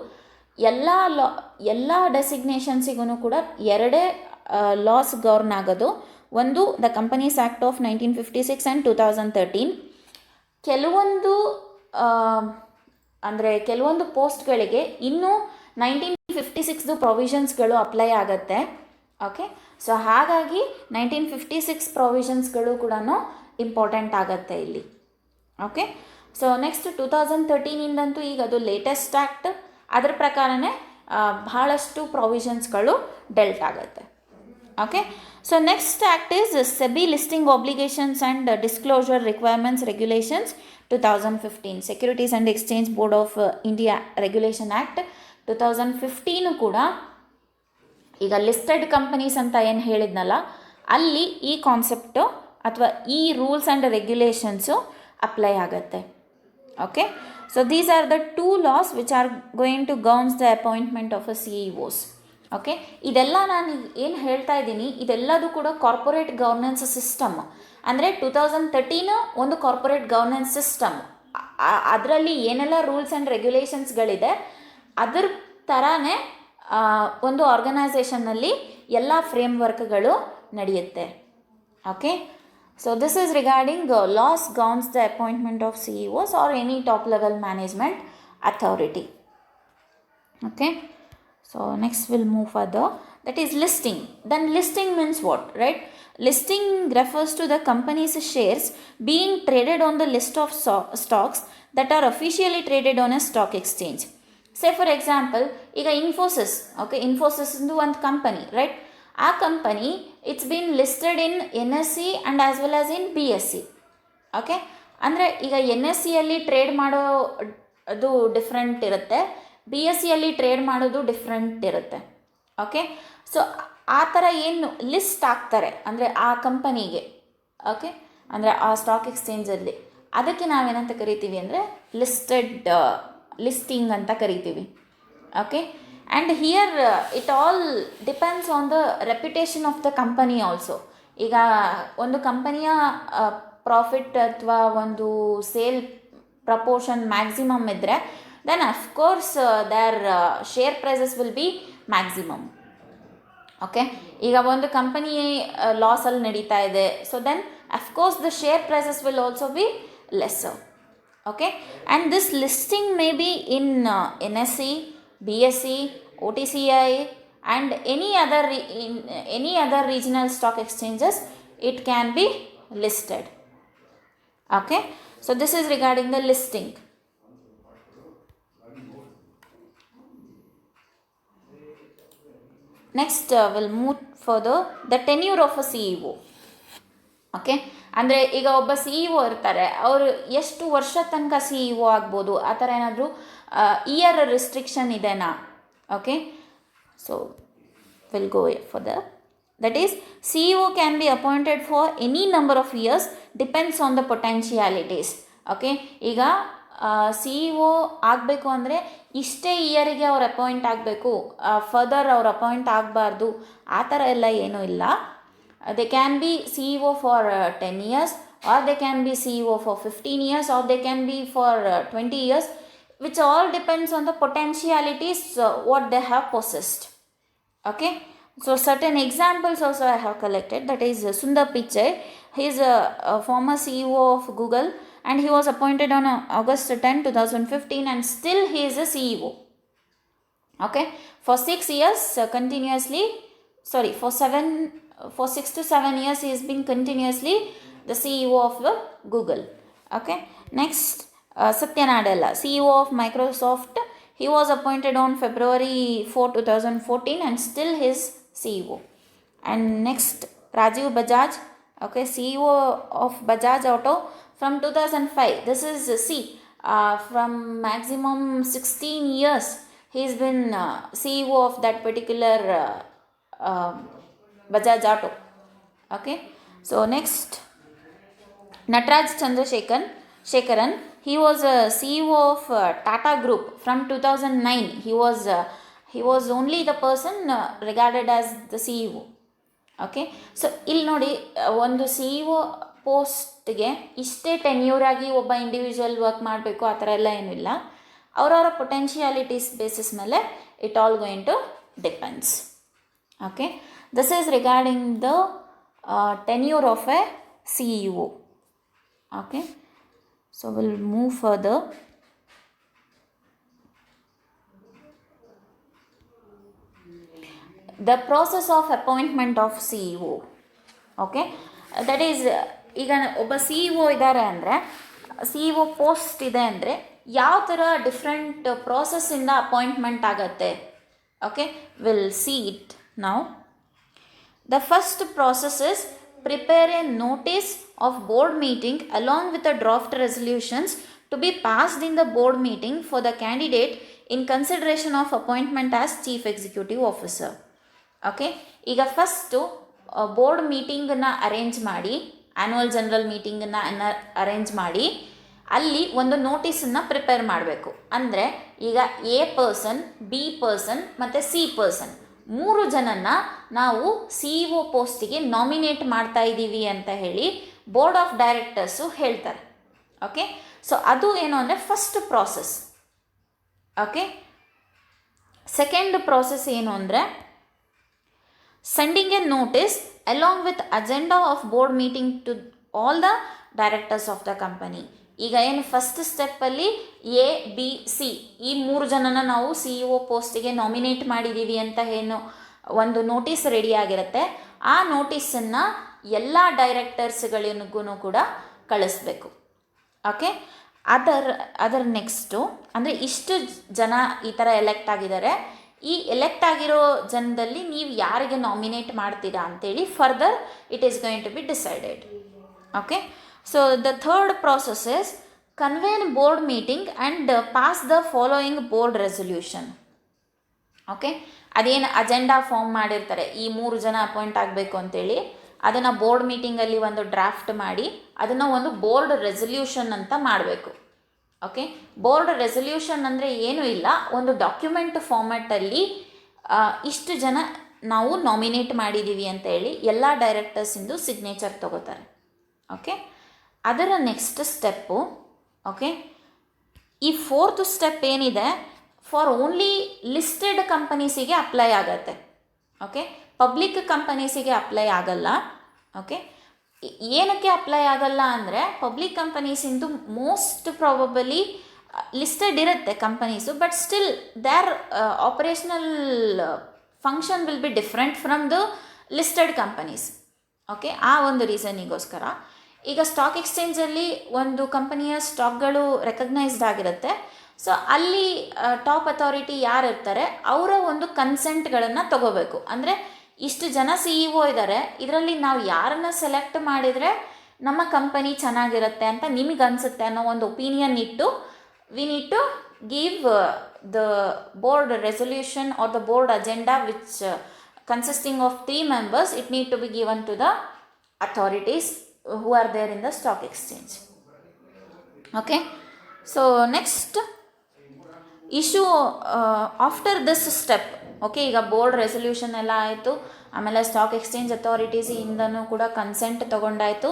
ಎಲ್ಲ ಡೆಸಿಗ್ನೇಷನ್ಸಿಗೂ ಕೂಡ ಎರಡೇ ಲಾಸ್ ಗವರ್ನ್ ಆಗೋದು. ಒಂದು the companies act of 1956 and 2013. ಕೆಲವೊಂದು ಪೋಸ್ಟ್ಗಳಿಗೆ ಇನ್ನೂ 1956 ಪ್ರೊವಿಷನ್ಸ್ಗಳು ಅಪ್ಲೈ ಆಗುತ್ತೆ. ಓಕೆ, ಸೊ ಹಾಗಾಗಿ 1956 ಪ್ರೊವಿಷನ್ಸ್ಗಳು ಕೂಡ ಇಂಪಾರ್ಟೆಂಟ್ ಆಗುತ್ತೆ ಇಲ್ಲಿ. ಓಕೆ, ಸೊ ನೆಕ್ಸ್ಟ್ 2013ಇಂದಂತೂ ಈಗ ಅದು ಲೇಟೆಸ್ಟ್ ಆ್ಯಕ್ಟ್, ಅದರ ಪ್ರಕಾರನೇ ಬಹಳಷ್ಟು ಪ್ರೊವಿಷನ್ಸ್ಗಳು ಡೆಲ್ಟ್ ಆಗುತ್ತೆ. Okay, so next act is SEBI listing obligations and disclosure requirements regulations 2015. Securities and exchange board of India regulation act 2015 ಕೂಡ ಈಗ ಲಿಸ್ಟೆಡ್ ಕಂಪನೀಸ್ ಅಂತ ಏನು ಹೇಳಿದ್ನಲ್ಲ, ಅಲ್ಲಿ ಈ ಕಾನ್ಸೆಪ್ಟು ಅಥವಾ ಈ ರೂಲ್ಸ್ ಆ್ಯಂಡ್ ರೆಗ್ಯುಲೇಷನ್ಸು ಅಪ್ಲೈ ಆಗುತ್ತೆ. Okay, so these are the 2 laws which are going to governs the appointment of a CEOs. Okay, ಇದೆಲ್ಲ ನಾನು ಏನು ಹೇಳ್ತಾ ಇದ್ದೀನಿ, ಇದೆಲ್ಲದೂ ಕೂಡ ಕಾರ್ಪೊರೇಟ್ ಗವರ್ನೆನ್ಸ್ ಸಿಸ್ಟಮ್. ಅಂದರೆ 2013 ಒಂದು ಕಾರ್ಪೊರೇಟ್ ಗವರ್ನೆನ್ಸ್ ಸಿಸ್ಟಮ್. ಅದರಲ್ಲಿ ಏನೆಲ್ಲ ರೂಲ್ಸ್ ಆ್ಯಂಡ್ ರೆಗ್ಯುಲೇಷನ್ಸ್ಗಳಿದೆ ಅದ್ರ ಥರನೇ ಒಂದು ಆರ್ಗನೈಸೇಷನ್ನಲ್ಲಿ ಎಲ್ಲ ಫ್ರೇಮ್ವರ್ಕ್ಗಳು ನಡೆಯುತ್ತೆ. Okay, so this is regarding loss governs the appointment of CEOs R any top level management authority. Okay, so next will move further. That is listing. Then listing means what, right? Listing refers to the company's shares being traded on the list of stocks that are officially traded on a stock exchange. Say for example, ಈಗ Infosys, okay, Infosys ಇಂದು ಒಂದು company, right? ಆ company it's been listed in NSE and as well as in BSE. Okay, ಅಂದರೆ ಈಗ NSEಯಲ್ಲಿ trade ಮಾಡೋ ಅದು different ಇರುತ್ತೆ, BSEಯಲ್ಲಿ trade ಮಾಡೋದು different ಇರುತ್ತೆ. ಓಕೆ, ಸೊ ಆ ಥರ ಏನು ಲಿಸ್ಟ್ ಆಗ್ತಾರೆ ಅಂದರೆ ಆ ಕಂಪನಿಗೆ, ಓಕೆ, ಅಂದರೆ ಆ ಸ್ಟಾಕ್ ಎಕ್ಸ್ಚೇಂಜಲ್ಲಿ, ಅದಕ್ಕೆ ನಾವೇನಂತ ಕರಿತೀವಿ ಅಂದರೆ ಲಿಸ್ಟಿಂಗ್ ಅಂತ ಕರಿತೀವಿ. Okay, and here it all depends on the reputation of the company also. ಈಗ ಒಂದು ಕಂಪನಿಯ ಪ್ರಾಫಿಟ್ ಅಥವಾ ಒಂದು ಸೇಲ್ ಪ್ರಪೋರ್ಷನ್ ಮ್ಯಾಕ್ಸಿಮಮ್ ಇದ್ದರೆ then of course their share prices will be maximum. Okay, ಈಗ ಒಂದು ಕಂಪನಿ ಲಾಸಲ್ಲಿ ನಡೀತಾ ಇದೆ, so then of course the share prices will also be lesser. Okay, and this listing may be in NSE, BSE, OTCI and any other regional stock exchanges it can be listed. Okay, so this is regarding the listing. Next we'll move further, the tenure of a CEO. Okay, ಅಂದರೆ ಈಗ ಒಬ್ಬ CEO ಇರ್ತಾರೆ, ಅವರು ಎಷ್ಟು ವರ್ಷ ತನಕ CEO ಆಗ್ಬೋದು, ಆ ಥರ ಏನಾದರೂ ಇಯರ್ ರಿಸ್ಟ್ರಿಕ್ಷನ್ ಇದೆನಾ? Okay, so will go for that is CEO can be appointed for any number of years, depends on the potentialities. Okay, ಈಗ ಸಿ ಇ ಒ ಆಗಬೇಕು ಅಂದರೆ ಇಷ್ಟೇ ಇಯರಿಗೆ ಅವ್ರು ಅಪಾಯಿಂಟ್ ಆಗಬೇಕು, ಫರ್ದರ್ ಅವ್ರು ಅಪಾಯಿಂಟ್ ಆಗಬಾರ್ದು, ಆ ಥರ ಎಲ್ಲ ಏನೂ ಇಲ್ಲ. They can B C E O for 10 years, or they can be CEO for 15 years, or they can be for 20 years, which all depends on the potentialities what they have possessed. Okay, so certain examples also I have collected. That is Sundar Pichai. He is a former CEO of Google, and he was appointed on August 10, 2015, and still he is a CEO. Okay, for 6 years continuously, sorry, for 6 to 7 years he has been continuously the CEO of Google. Okay, next Satya Nadella, CEO of Microsoft. He was appointed on February 4, 2014, and still his CEO. And next, Rajiv Bajaj, okay, CEO of Bajaj Auto from 2005. This is from maximum 16 years he's been CEO of that particular Bajaj Auto. Okay, so next, Nataraj Chandrasekaran, he was a CEO of Tata Group from 2009. He was only the person regarded as the CEO. Okay, so ಇಲ್ಲಿ ನೋಡಿ, ಒಂದು C E ಒ ಪೋಸ್ಟ್ಗೆ ಇಷ್ಟೇ tenure ಆಗಿ ಒಬ್ಬ individual work ಮಾಡಬೇಕು ಆ ಥರ ಎಲ್ಲ ಏನಿಲ್ಲ. ಅವರವರ ಪೊಟೆನ್ಷಿಯಾಲಿಟೀಸ್ ಬೇಸಿಸ್ ಮೇಲೆ it all going to depends. Okay, this is regarding the tenure of a C E O. Okay, so we'll move further. The process of appointment of CEO. Okay, that is, ಈಗ ಒಬ್ಬ C E ಒ ಇದ್ದಾರೆ ಅಂದರೆ, C E ಒ post ಇದೆ ಅಂದರೆ ಯಾವ ಥರ different ಪ್ರಾಸೆಸ್ಸಿಂದ appointment ಆಗತ್ತೆ. Okay, will see it now. The first process is prepare a notice of board meeting along with the draft resolutions to be passed in the board meeting for the candidate in consideration of appointment as chief executive officer. Okay, ಈಗ first board ಮೀಟಿಂಗನ್ನು arrange ಮಾಡಿ, annual general ಮೀಟಿಂಗನ್ನು arrange ಮಾಡಿ ಅಲ್ಲಿ ಒಂದು ನೋಟಿಸನ್ನು prepare ಮಾಡಬೇಕು. ಅಂದರೆ ಈಗ ಎ ಪರ್ಸನ್, ಬಿ ಪರ್ಸನ್ ಮತ್ತು ಸಿ ಪರ್ಸನ್ 3 ಜನನ ನಾವು ಸಿ ಇ ಒ ಪೋಸ್ಟಿಗೆ ನಾಮಿನೇಟ್ ಮಾಡ್ತಾ ಇದ್ದೀವಿ ಅಂತ ಹೇಳಿ ಬೋರ್ಡ್ ಆಫ್ ಡೈರೆಕ್ಟರ್ಸು ಹೇಳ್ತಾರೆ. ಓಕೆ, ಸೊ ಅದು ಏನು ಅಂದರೆ first process. Okay, second process ಏನು ಅಂದರೆ sending a notice along with agenda of board meeting to all the directors of the company. ಈಗ ಏನು ಫಸ್ಟ್ ಸ್ಟೆಪ್ಪಲ್ಲಿ ಎ ಬಿ ಸಿ ಈ 3 ಜನನ ನಾವು ಸಿ ಇ ಒ ಪೋಸ್ಟಿಗೆ ನಾಮಿನೇಟ್ ಮಾಡಿದ್ದೀವಿ ಅಂತ ಏನು ಒಂದು ನೋಟಿಸ್ ರೆಡಿ ಆಗಿರುತ್ತೆ, ಆ ನೋಟಿಸನ್ನು ಎಲ್ಲ ಡೈರೆಕ್ಟರ್ಸ್ಗಳಿಗೂ ಕೂಡ ಕಳಿಸ್ಬೇಕು. ಓಕೆ, ಅದರ ನೆಕ್ಸ್ಟು ಅಂದರೆ ಇಷ್ಟು ಜನ ಈ ಥರ ಎಲೆಕ್ಟ್ ಆಗಿದ್ದಾರೆ, ಈ ಎಲೆಕ್ಟ್ ಆಗಿರೋ ಜನದಲ್ಲಿ ನೀವು ಯಾರಿಗೆ ನಾಮಿನೇಟ್ ಮಾಡ್ತೀರಾ ಅಂತೇಳಿ further it is going to be decided. Okay, so the third process is convene board meeting and pass the following board resolution. Okay, ಅದೇನು ಅಜೆಂಡಾ ಫಾರ್ಮ್ ಮಾಡಿರ್ತಾರೆ ಈ 3 ಜನ ಅಪಾಯಿಂಟ್ ಆಗಬೇಕು ಅಂತೇಳಿ, ಅದನ್ನು ಬೋರ್ಡ್ ಮೀಟಿಂಗಲ್ಲಿ ಒಂದು ಡ್ರಾಫ್ಟ್ ಮಾಡಿ ಅದನ್ನು ಒಂದು ಬೋರ್ಡ್ ರೆಸಲ್ಯೂಷನ್ ಅಂತ ಮಾಡಬೇಕು. ಓಕೆ, ಬೋರ್ಡ್ ರೆಸಲ್ಯೂಷನ್ ಅಂದರೆ ಏನೂ ಇಲ್ಲ, ಒಂದು ಡಾಕ್ಯುಮೆಂಟ್ ಫಾರ್ಮ್ಯಾಟಲ್ಲಿ ಇಷ್ಟು ಜನ ನಾವು ನಾಮಿನೇಟ್ ಮಾಡಿದ್ದೀವಿ ಅಂತ ಹೇಳಿ ಎಲ್ಲ ಡೈರೆಕ್ಟರ್ಸಿಂದು ಸಿಗ್ನೇಚರ್ ತಗೋತಾರೆ. ಓಕೆ, ಅದರ ನೆಕ್ಸ್ಟ್ ಸ್ಟೆಪ್ಪು, ಓಕೆ, ಈ 4th ಸ್ಟೆಪ್ ಏನಿದೆ ಫಾರ್ ಓನ್ಲಿ ಲಿಸ್ಟೆಡ್ ಕಂಪನೀಸಿಗೆ ಅಪ್ಲೈ ಆಗತ್ತೆ. ಓಕೆ, ಪಬ್ಲಿಕ್ ಕಂಪನೀಸಿಗೆ ಅಪ್ಲೈ ಆಗಲ್ಲ. ಓಕೆ, ಏನಕ್ಕೆ ಅಪ್ಲೈ ಆಗಲ್ಲ ಅಂದರೆ ಪಬ್ಲಿಕ್ ಕಂಪನೀಸಿಂದು ಮೋಸ್ಟ್ ಪ್ರಾಬಬಲಿ ಲಿಸ್ಟೆಡ್ ಇರುತ್ತೆ companies, but still there operational function will be different from the listed companies. Okay, ಆ ಒಂದು ರೀಸನಿಗೋಸ್ಕರ ಈಗ ಸ್ಟಾಕ್ ಎಕ್ಸ್ಚೇಂಜಲ್ಲಿ ಒಂದು ಕಂಪನಿಯ ಸ್ಟಾಕ್ಗಳು ರೆಕಗ್ನೈಸ್ಡ್ ಆಗಿರುತ್ತೆ. ಸೊ ಅಲ್ಲಿ ಟಾಪ್ ಅಥಾರಿಟಿ ಯಾರು ಇರ್ತಾರೆ ಅವರ ಒಂದು ಕನ್ಸೆಂಟ್ಗಳನ್ನು ತಗೋಬೇಕು. ಅಂದರೆ ಇಷ್ಟು ಜನ ಸಿ ಇ ಒ ಇದ್ದಾರೆ, ಇದರಲ್ಲಿ ನಾವು ಯಾರನ್ನು ಸೆಲೆಕ್ಟ್ ಮಾಡಿದರೆ ನಮ್ಮ ಕಂಪನಿ ಚೆನ್ನಾಗಿರುತ್ತೆ ಅಂತ ನಿಮಗೆ ಅನಿಸುತ್ತೆ ಅನ್ನೋ ಒಂದು ಒಪಿನಿಯನ್ ಇಟ್ಟು we need to give the board resolution or the board agenda which consisting of 3 members. It need to be given to the authorities who are there in the stock exchange. Okay, so next issue after this step, okay, ಈಗ board resolution ಎಲ್ಲ ಆಯಿತು, ಆಮೇಲೆ stock exchange ಅಥಾರಿಟೀಸಿಂದನೂ ಕೂಡ consent ತೊಗೊಂಡಾಯಿತು.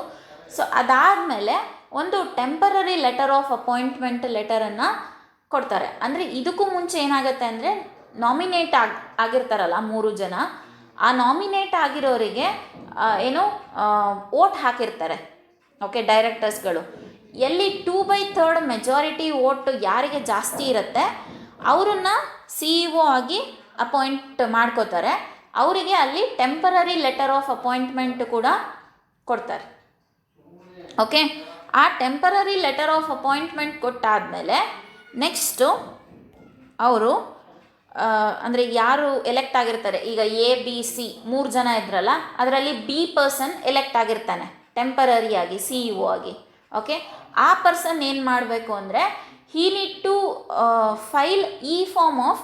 So ಅದಾದಮೇಲೆ ಒಂದು temporary letter of appointment ಲೆಟರನ್ನು ಕೊಡ್ತಾರೆ. ಅಂದರೆ ಇದಕ್ಕೂ ಮುಂಚೆ ಏನಾಗುತ್ತೆ ಅಂದರೆ ನಾಮಿನೇಟ್ ಆಗಿರ್ತಾರಲ್ಲ 3 ಜನ, ಆ ನಾಮಿನೇಟ್ ಆಗಿರೋರಿಗೆ ಏನು ವೋಟ್ ಹಾಕಿರ್ತಾರೆ, ಓಕೆ, ಡೈರೆಕ್ಟರ್ಸ್ಗಳು. ಎಲ್ಲಿ 2/3 ಮೆಜಾರಿಟಿ ವೋಟ್ ಯಾರಿಗೆ ಜಾಸ್ತಿ ಇರುತ್ತೆ ಅವರನ್ನ CEO ಆಗಿ ಅಪಾಯಿಂಟ್ ಮಾಡ್ಕೋತಾರೆ. ಅವರಿಗೆ ಅಲ್ಲಿ ಟೆಂಪರರಿ ಲೆಟರ್ ಆಫ್ ಅಪಾಯಿಂಟ್ಮೆಂಟ್ ಕೂಡ ಕೊಡ್ತಾರೆ. ಓಕೆ, ಆ ಟೆಂಪರರಿ ಲೆಟರ್ ಆಫ್ ಅಪಾಯಿಂಟ್ಮೆಂಟ್ ಕೊಟ್ಟಾದಮೇಲೆ ನೆಕ್ಸ್ಟು ಅವರು ಅಂದರೆ ಯಾರು ಎಲೆಕ್ಟ್ ಆಗಿರ್ತಾರೆ, ಈಗ ABC 3 ಜನ ಇದ್ರಲ್ಲ, ಅದರಲ್ಲಿ B ಪರ್ಸನ್ ಎಲೆಕ್ಟ್ ಆಗಿರ್ತಾನೆ ಟೆಂಪರರಿಯಾಗಿ CEO ಆಗಿ. ಓಕೆ, ಆ ಪರ್ಸನ್ ಏನು ಮಾಡಬೇಕು ಅಂದರೆ he need to file e-form of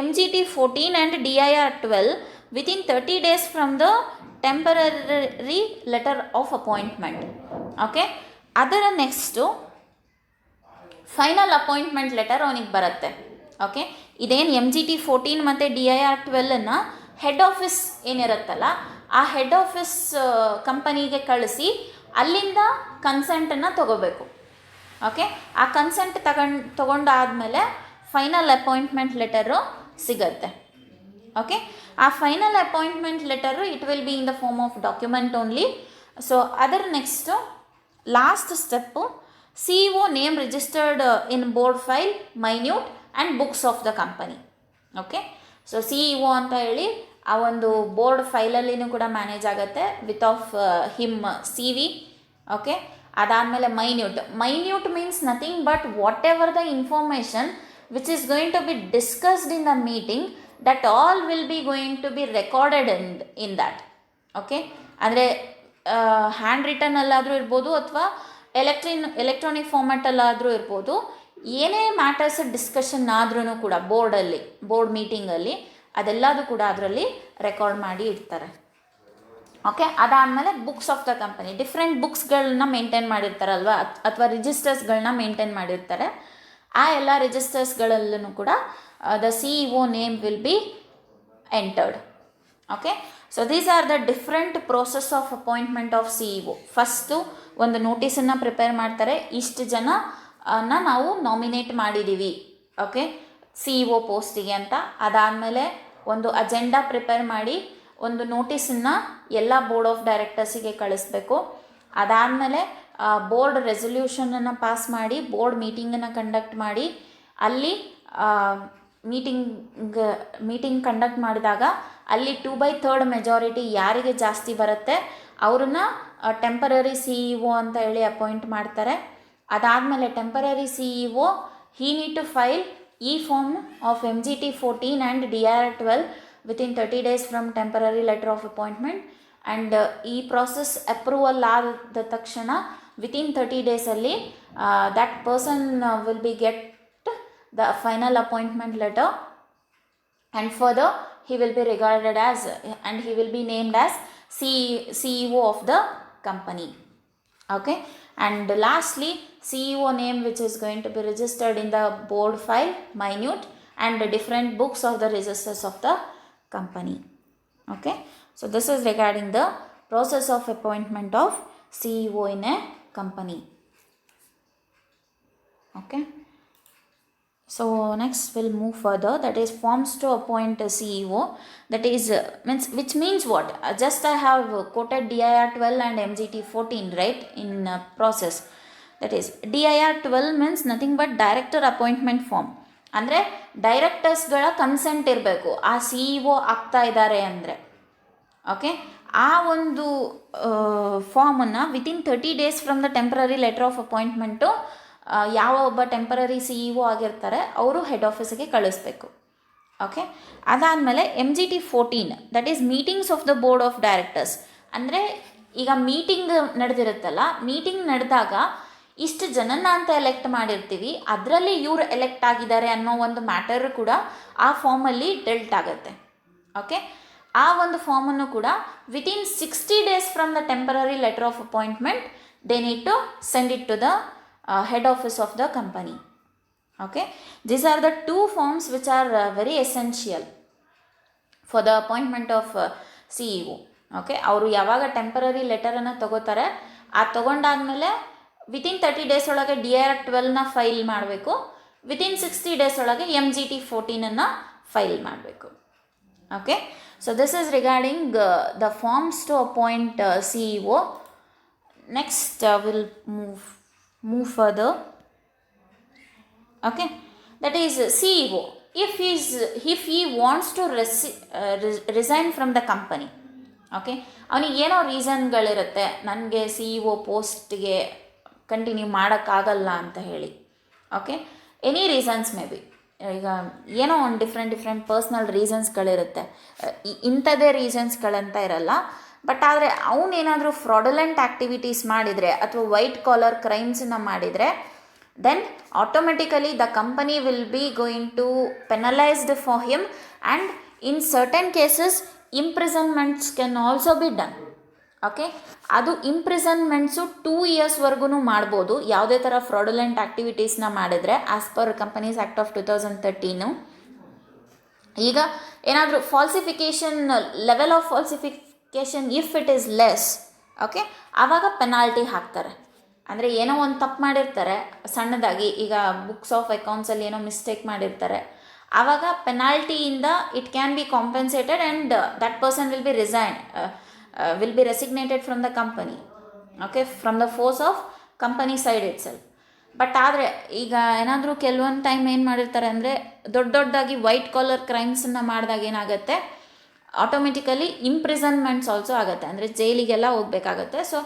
MGT 14 and DIR 12 within 30 days from the temporary letter of appointment. Okay, ಅದರ ನೆಕ್ಸ್ಟು ಫೈನಲ್ ಅಪಾಯಿಂಟ್ಮೆಂಟ್ ಲೆಟರ್ ಅವನಿಗೆ ಬರುತ್ತೆ. ಓಕೆ, ಇದೇನು MGT 14 ಮತ್ತು DIR 12 ಹೆಡ್ ಆಫೀಸ್ ಏನಿರುತ್ತಲ್ಲ ಆ ಹೆಡ್ ಆಫೀಸ್ ಕಂಪನಿಗೆ ಕಳಿಸಿ ಅಲ್ಲಿಂದ ಕನ್ಸೆಂಟನ್ನು ತಗೋಬೇಕು. ಓಕೆ, ಆ ಕನ್ಸೆಂಟ್ ತಗೊಂಡಾದಮೇಲೆ ಫೈನಲ್ ಅಪಾಯಿಂಟ್ಮೆಂಟ್ ಲೆಟರು ಸಿಗತ್ತೆ. ಓಕೆ, ಆ final appointment letter it will be in the form of document only. So ಅದರ next last step CEO name registered in board file minute and books of the company. Okay, so CEO ಅಂತ ಹೇಳಿ ಆ ಒಂದು board ಫೈಲಲ್ಲಿನೂ ಕೂಡ manage ಆಗುತ್ತೆ with of him CV. Okay, ಅದಾದಮೇಲೆ minute means nothing but whatever the information which is going to be discussed in the meeting, that all will be going to be recorded in that. Okay, ಅಂದರೆ hand ರಿಟರ್ನಲ್ಲಾದರೂ ಇರ್ಬೋದು ಅಥವಾ electronic ಫಾರ್ಮ್ಯಾಟಲ್ಲಾದರೂ ಇರ್ಬೋದು, ಏನೇ matters discussion ಆದ್ರೂ ಕೂಡ board ಮೀಟಿಂಗಲ್ಲಿ ಅದೆಲ್ಲದೂ ಕೂಡ ಅದರಲ್ಲಿ ರೆಕಾರ್ಡ್ ಮಾಡಿ ಇಡ್ತಾರೆ. ಓಕೆ, ಅದಾದಮೇಲೆ books of the company, different ಬುಕ್ಸ್ಗಳನ್ನ ಮೇಂಟೈನ್ ಮಾಡಿರ್ತಾರಲ್ವ ಅಥವಾ ರಿಜಿಸ್ಟರ್ಸ್ಗಳನ್ನ ಮೇಂಟೈನ್ ಮಾಡಿರ್ತಾರೆ. ಆ ಎಲ್ಲ ರಿಜಿಸ್ಟರ್ಸ್ಗಳಲ್ಲೂ ಕೂಡ the CEO name will be entered. Okay, so these are the different process of appointment of CEO. First ಒಂದು ನೋಟಿಸನ್ನು ಪ್ರಿಪೇರ್ ಮಾಡ್ತಾರೆ, ಇಷ್ಟು ಜನನ ನಾವು ನಾಮಿನೇಟ್ ಮಾಡಿದ್ದೀವಿ ಓಕೆ CEO ಪೋಸ್ಟಿಗೆ ಅಂತ. ಅದಾದಮೇಲೆ ಒಂದು ಅಜೆಂಡಾ ಪ್ರಿಪೇರ್ ಮಾಡಿ ಒಂದು ನೋಟಿಸನ್ನು ಎಲ್ಲ ಬೋರ್ಡ್ ಆಫ್ ಡೈರೆಕ್ಟರ್ಸಿಗೆ ಕಳಿಸ್ಬೇಕು. ಅದಾದಮೇಲೆ ಬೋರ್ಡ್ ರೆಸೊಲ್ಯೂಷನನ್ನು ಪಾಸ್ ಮಾಡಿ ಬೋರ್ಡ್ ಮೀಟಿಂಗನ್ನು ಕಂಡಕ್ಟ್ ಮಾಡಿ ಅಲ್ಲಿ ಮೀಟಿಂಗ್ ಕಂಡಕ್ಟ್ ಮಾಡಿದಾಗ ಅಲ್ಲಿ 2/3 ಮೆಜಾರಿಟಿ ಯಾರಿಗೆ ಜಾಸ್ತಿ ಬರುತ್ತೆ ಅವ್ರನ್ನ ಟೆಂಪರರಿ CEO ಅಂತ ಹೇಳಿ ಅಪಾಯಿಂಟ್ ಮಾಡ್ತಾರೆ. ಅದಾದಮೇಲೆ temporary CEO he need to file e-form of MGT 14 and DIR 12 within 30 days from temporary letter of appointment, and ಈ ಪ್ರಾಸೆಸ್ ಅಪ್ರೂವಲ್ ಆದ ತಕ್ಷಣ ವಿತಿನ್ 30 ಡೇಸಲ್ಲಿ that person will be get the final appointment letter, and further he will be regarded as and he will be named as CEO of the company. Okay, and lastly CEO name which is going to be registered in the board file minute and the different books of the registers of the company. Okay, so this is regarding the process of appointment of CEO in a company. Okay, so next we'll move further, that is forms to appoint a CEO. That is which means what, just I have quoted DIR 12 and MGT 14 right in process. That is DIR 12 means nothing but director appointment form. ಅಂದರೆ ಡೈರೆಕ್ಟರ್ಸ್ಗಳ consent ಇರಬೇಕು ಆ CEO ಆಗ್ತಾ ಇದ್ದಾರೆ ಅಂದರೆ. Okay, ಆ ಒಂದು ಫಾರ್ಮನ್ನು within 30 days from the temporary letter of appointment ಯಾವ ಒಬ್ಬ ಟೆಂಪರರಿ CEO ಆಗಿರ್ತಾರೆ ಅವರು ಹೆಡ್ ಆಫೀಸಿಗೆ ಕಳಿಸ್ಬೇಕು. ಓಕೆ, ಅದಾದಮೇಲೆ MGT 14 that is meetings of the board of directors. ಅಂದರೆ ಈಗ ಮೀಟಿಂಗ್ ನಡೆದಿರುತ್ತಲ್ಲ, ಮೀಟಿಂಗ್ ನಡೆದಾಗ ಇಷ್ಟು ಜನನ ಅಂತ ಎಲೆಕ್ಟ್ ಮಾಡಿರ್ತೀವಿ, ಅದರಲ್ಲಿ ಇವರು ಎಲೆಕ್ಟ್ ಆಗಿದ್ದಾರೆ ಅನ್ನೋ ಒಂದು ಮ್ಯಾಟರ್ ಕೂಡ ಆ ಫಾರ್ಮಲ್ಲಿ ಡೆಲ್ಟ್ ಆಗುತ್ತೆ. ಓಕೆ, ಆ ಒಂದು ಫಾರ್ಮನ್ನು ಕೂಡ within 60 days from the temporary letter of appointment they need to send it to the head office of the company. Okay, these are the two forms which are very essential for the appointment of CEO. Okay, ಅವರು ಯಾವಾಗ temporary ಲೆಟರನ್ನು ತಗೋತಾರೆ, ಆ ತೊಗೊಂಡಾದ್ಮೇಲೆ within 30 days ಒಳಗೆ DR-12ನ file ಮಾಡಬೇಕು, within 60 days ಒಳಗೆ MGT-14 file ಮಾಡಬೇಕು. Okay, so this is regarding the forms to appoint CEO. Next will move further. Okay, that is CEO. If he wants to resign from the company, okay, ಅವನಿಗೆ ಏನೋ ರೀಸನ್ಗಳಿರುತ್ತೆ, ನನಗೆ CEO ಪೋಸ್ಟ್ಗೆ continue ಮಾಡೋಕ್ಕಾಗಲ್ಲ ಅಂತ ಹೇಳಿ. Okay, any reasons may be, ಈಗ ಏನೋ ಒಂದು ಡಿಫ್ರೆಂಟ್ ಪರ್ಸ್ನಲ್ ರೀಸನ್ಸ್ಗಳಿರುತ್ತೆ, ಇಂಥದ್ದೇ ರೀಸನ್ಸ್ಗಳಂತ ಇರಲ್ಲ. ಬಟ್ ಆದರೆ ಅವನೇನಾದರೂ ಫ್ರಾಡುಲೆಂಟ್ ಆ್ಯಕ್ಟಿವಿಟೀಸ್ ಮಾಡಿದರೆ ಅಥವಾ ವೈಟ್ ಕಾಲರ್ ಕ್ರೈಮ್ಸನ್ನು ಮಾಡಿದರೆ, then automatically the company will be going to penalized for him, and in certain cases imprisonments can also be done. Okay, ಅದು ಇಂಪ್ರಿಸನ್ಮೆಂಟ್ಸು 2 ಇಯರ್ಸ್ವರೆಗೂ ಮಾಡ್ಬೋದು ಯಾವುದೇ ಥರ ಫ್ರಾಡುಲೆಂಟ್ ಆ್ಯಕ್ಟಿವಿಟೀಸ್ನ ಮಾಡಿದರೆ, as per companies act of 2013. ಈಗ ಏನಾದರೂ falsification, level of falsification if it is less, okay, ಆವಾಗ penalty ಹಾಕ್ತಾರೆ. ಅಂದರೆ ಏನೋ ಒಂದು ತಪ್ಪು ಮಾಡಿರ್ತಾರೆ ಸಣ್ಣದಾಗಿ, ಈಗ ಬುಕ್ಸ್ ಆಫ್ ಅಕೌಂಟ್ಸಲ್ಲಿ ಏನೋ ಮಿಸ್ಟೇಕ್ ಮಾಡಿರ್ತಾರೆ, ಆವಾಗ ಪೆನಾಲ್ಟಿಯಿಂದ it can be compensated and that person will be resignated from the company. Okay, from the force of company side itself. But ಆದರೆ ಈಗ ಏನಾದರೂ ಕೆಲವೊಂದು ಟೈಮ್ ಏನು ಮಾಡಿರ್ತಾರೆ ಅಂದರೆ, ದೊಡ್ಡದಾಗಿ ವೈಟ್ ಕಾಲರ್ ಕ್ರೈಮ್ಸನ್ನು ಮಾಡಿದಾಗ ಏನಾಗುತ್ತೆ, ಆಟೋಮೆಟಿಕಲಿ ಇಂಪ್ರಿಸನ್ಮೆಂಟ್ಸ್ ಆಲ್ಸೋ ಆಗುತ್ತೆ, ಅಂದರೆ ಜೈಲಿಗೆಲ್ಲ ಹೋಗಬೇಕಾಗತ್ತೆ. ಸೊ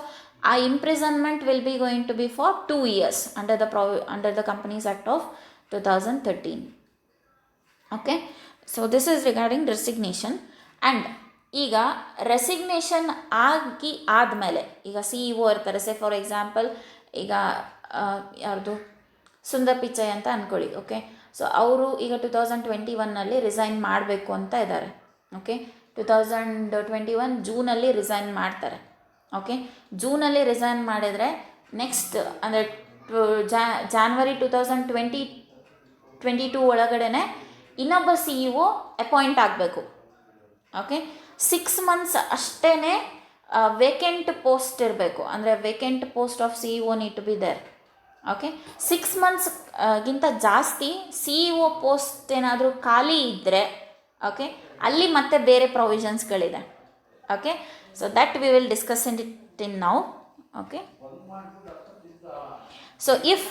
ಆ imprisonment will be going to be for 2 years under the Companies Act of 2013. Okay, so this is regarding resignation. And ಈಗ ರೆಸಿಗ್ನೇಷನ್ ಆದಮೇಲೆ ಈಗ CEO ಇರ್ತಾರೆ, ಸೇ ಫಾರ್ ಎಕ್ಸಾಂಪಲ್ ಈಗ ಯಾರ್ದು ಸುಂದರ್ ಪಿಚೈ ಅಂತ ಅಂದ್ಕೊಳ್ಳಿ. ಓಕೆ, ಸೊ ಅವರು ಈಗ 2021 ರಿಸೈನ್ ಮಾಡಬೇಕು ಅಂತ ಇದ್ದಾರೆ. ಓಕೆ, 2021 ಜೂನಲ್ಲಿ ರಿಸೈನ್ ಮಾಡ್ತಾರೆ. ಓಕೆ, ಜೂನಲ್ಲಿ ರಿಸೈನ್ ಮಾಡಿದರೆ ನೆಕ್ಸ್ಟ್ ಅಂದರೆ ಜಾನ್ವರಿ 2022 ಒಳಗಡೆ ಇನ್ನೊಬ್ಬ CEO ಅಪಾಯಿಂಟ್ ಆಗಬೇಕು. ಓಕೆ, 6 months ಅಷ್ಟೇ ವೇಕೆಂಟ್ ಪೋಸ್ಟ್ ಇರಬೇಕು, ಅಂದರೆ vacant post of CEO need to be there. Okay, 6 months ಗಿಂತ ಜಾಸ್ತಿ CEO ಪೋಸ್ಟ್ ಏನಾದರೂ ಖಾಲಿ ಇದ್ದರೆ, ಓಕೆ, ಅಲ್ಲಿ ಮತ್ತೆ ಬೇರೆ ಪ್ರೊವಿಷನ್ಸ್ಗಳಿದೆ. Okay, so that we will discuss it in now. Okay, so if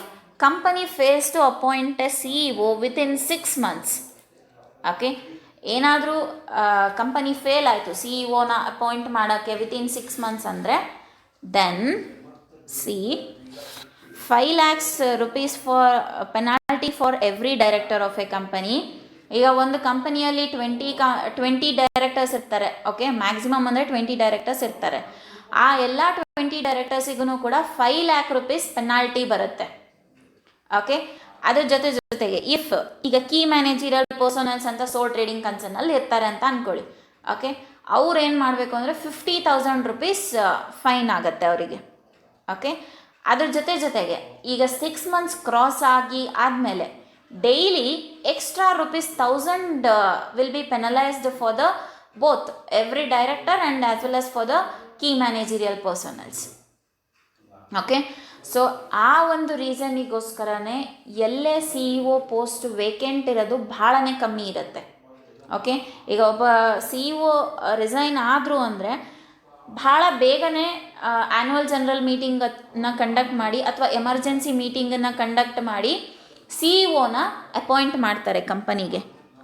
company fails to appoint a CEO within 6 months, okay, ಏನಾದರೂ ಕಂಪನಿ ಫೇಲ್ ಆಯಿತು CEOನ ಅಪಾಯಿಂಟ್ ಮಾಡೋಕ್ಕೆ ವಿತಿನ್ 6 months ಅಂದರೆ, then 5 lakhs rupees for penalty for every director of a company. ಈಗ ಒಂದು ಕಂಪನಿಯಲ್ಲಿ 20 directors ಇರ್ತಾರೆ. Okay, maximum ಅಂದರೆ 20 ಡೈರೆಕ್ಟರ್ಸ್ ಇರ್ತಾರೆ. ಆ ಎಲ್ಲ 20 ಡೈರೆಕ್ಟರ್ಸಿಗೂ ಕೂಡ 5 lakh rupees ಪೆನಾಲ್ಟಿ ಬರುತ್ತೆ. ಓಕೆ, ಅದ್ರ ಜೊತೆಗೆ ಇಫ್ ಈಗ ಕೀ ಮ್ಯಾನೇಜರಿಯಲ್ ಪರ್ಸನಲ್ಸ್ ಅಂತ ಸೋಲ್ ಟ್ರೇಡಿಂಗ್ ಕನ್ಸರ್ನಲ್ಲಿ ಇರ್ತಾರೆ ಅಂತ ಅಂದ್ಕೊಳ್ಳಿ. ಓಕೆ, ಅವ್ರು ಏನು ಮಾಡಬೇಕು ಅಂದರೆ 50,000 rupees ಫೈನ್ ಆಗುತ್ತೆ ಅವರಿಗೆ. ಓಕೆ, ಅದ್ರ ಜೊತೆಗೆ ಈಗ 6 months ಕ್ರಾಸ್ ಆದಮೇಲೆ daily extra ₹1,000 will be penalized for the both every director and as well as for the key managerial personnels. Okay, so ಆ ಒಂದು ರೀಸನಿಗೋಸ್ಕರನೇ ಎಲ್ಲೇ CEO ಪೋಸ್ಟ್ ವೇಕೆಂಟ್ ಇರೋದು ಭಾಳನೇ ಕಮ್ಮಿ ಇರುತ್ತೆ. ಓಕೆ, ಈಗ ಒಬ್ಬ CEO ರಿಸೈನ್ ಆದರು ಅಂದರೆ ಭಾಳ ಬೇಗನೆ ಆ್ಯನ್ಯುವಲ್ ಜನರಲ್ ಮೀಟಿಂಗನ್ನು ಕಂಡಕ್ಟ್ ಮಾಡಿ ಅಥವಾ ಎಮರ್ಜೆನ್ಸಿ ಮೀಟಿಂಗನ್ನು ಕಂಡಕ್ಟ್ ಮಾಡಿ CEOನ ಅಪಾಯಿಂಟ್ ಮಾಡ್ತಾರೆ ಕಂಪನಿಗೆ.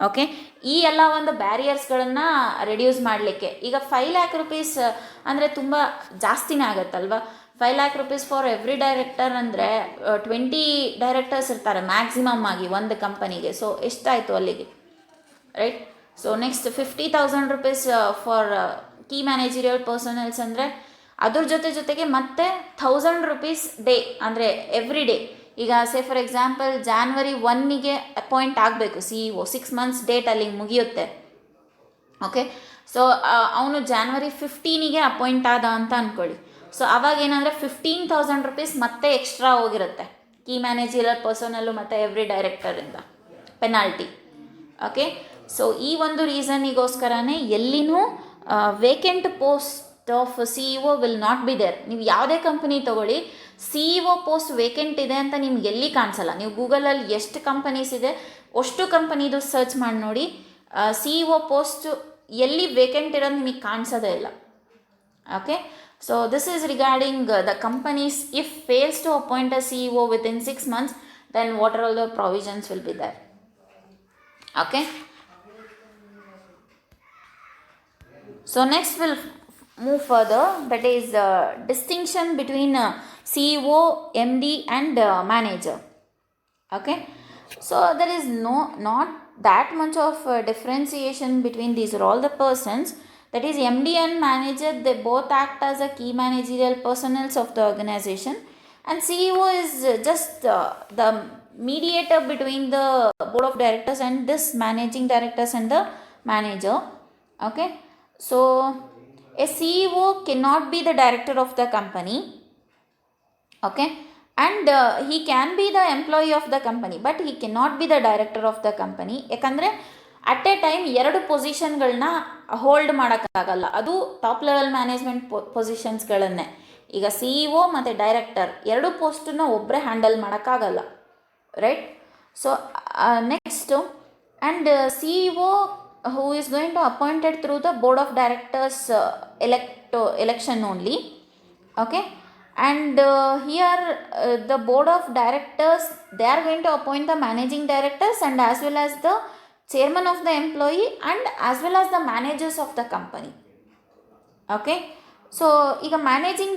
ಓಕೆ, ಈ ಎಲ್ಲ ಒಂದು ಬ್ಯಾರಿಯರ್ಸ್ಗಳನ್ನು ರೆಡ್ಯೂಸ್ ಮಾಡಲಿಕ್ಕೆ ಈಗ 5 lakh rupees ಅಂದರೆ ತುಂಬ ಜಾಸ್ತಿನೇ ಆಗುತ್ತಲ್ವ. 5 lakh rupees for every director ಅಂದರೆ 20 ಡೈರೆಕ್ಟರ್ಸ್ ಇರ್ತಾರೆ ಮ್ಯಾಕ್ಸಿಮಮ್ ಆಗಿ ಒಂದು ಕಂಪನಿಗೆ. ಸೊ ಎಷ್ಟಾಯಿತು ಅಲ್ಲಿಗೆ, right? So next 50,000 rupees for key managerial personals ಅಂದರೆ ಅದ್ರ ಜೊತೆಗೆ ಮತ್ತೆ 1,000 rupees ಡೇ ಅಂದರೆ ಎವ್ರಿ ಡೇ. ಈಗ say for example January 1 appoint ಆಗಬೇಕು CEO, 6 months ಡೇಟಲ್ಲಿ ಮುಗಿಯುತ್ತೆ. ಓಕೆ, ಸೊ ಅವನು January 15 ಅಪಾಯಿಂಟ್ ಆದ ಅಂತ ಅಂದ್ಕೊಳ್ಳಿ. ಸೊ ಅವಾಗ ಏನಂದರೆ 15,000 rupees ಮತ್ತೆ ಎಕ್ಸ್ಟ್ರಾ ಹೋಗಿರುತ್ತೆ. ಕೀ ಮ್ಯಾನೇಜರಲ್ ಪರ್ಸನಲ್ಲು ಮತ್ತು ಎವ್ರಿ ಡೈರೆಕ್ಟರಿಂದ ಪೆನಾಲ್ಟಿ. ಓಕೆ, ಸೊ ಈ ಒಂದು ರೀಸನ್ನಿಗೋಸ್ಕರನೇ ಎಲ್ಲಿನೂ vacant post of CEO will not be there. ನೀವು ಯಾವುದೇ ಕಂಪನಿ ತೊಗೊಳ್ಳಿ, CEO ಪೋಸ್ಟ್ ವೇಕೆಂಟ್ ಇದೆ ಅಂತ ನಿಮ್ಗೆ ಎಲ್ಲಿ ಕಾಣಿಸಲ್ಲ. ನೀವು ಗೂಗಲಲ್ಲಿ ಎಷ್ಟು ಕಂಪನೀಸ್ ಇದೆ ಅಷ್ಟು ಕಂಪನಿದು ಸರ್ಚ್ ಮಾಡಿ ನೋಡಿ, CEO ಪೋಸ್ಟ್ ಎಲ್ಲಿ ವೇಕೆಂಟ್ ಇರೋದು ನಿಮಗೆ ಕಾಣಿಸೋದೇ ಇಲ್ಲ. Okay, so this is regarding the companies if fails to appoint a CEO within 6 months, then what are all the provisions will be there. Okay, so next we'll move further, that is distinction between CEO, MD and manager. Okay, so there is not that much of differentiation between these are all the persons. That is MD and manager, they both act as a key managerial personnel of the organization, and CEO is just the mediator between the board of directors and this managing directors and the manager. Okay, so a CEO cannot be the director of the company. Okay, and he can be the employee of the company, but he cannot be the director of the company. ಯಾಕಂದರೆ at A time 2 ಪೊಸಿಷನ್ಗಳನ್ನ hold ಮಾಡೋಕ್ಕಾಗಲ್ಲ. ಅದು top level management ಪೊಸಿಷನ್ಸ್ಗಳನ್ನೇ. ಈಗ CEO ಮತ್ತು director 2 ಪೋಸ್ಟನ್ನ ಒಬ್ಬರೇ handle ಮಾಡೋಕ್ಕಾಗಲ್ಲ, right? So next, and CEO who is going to appointed through the board of directors election only. Okay, and here the board of directors, they are going to appoint the managing directors and as well as the chairman of the employee and as well as the managers of the company. Okay, so ಈಗ managing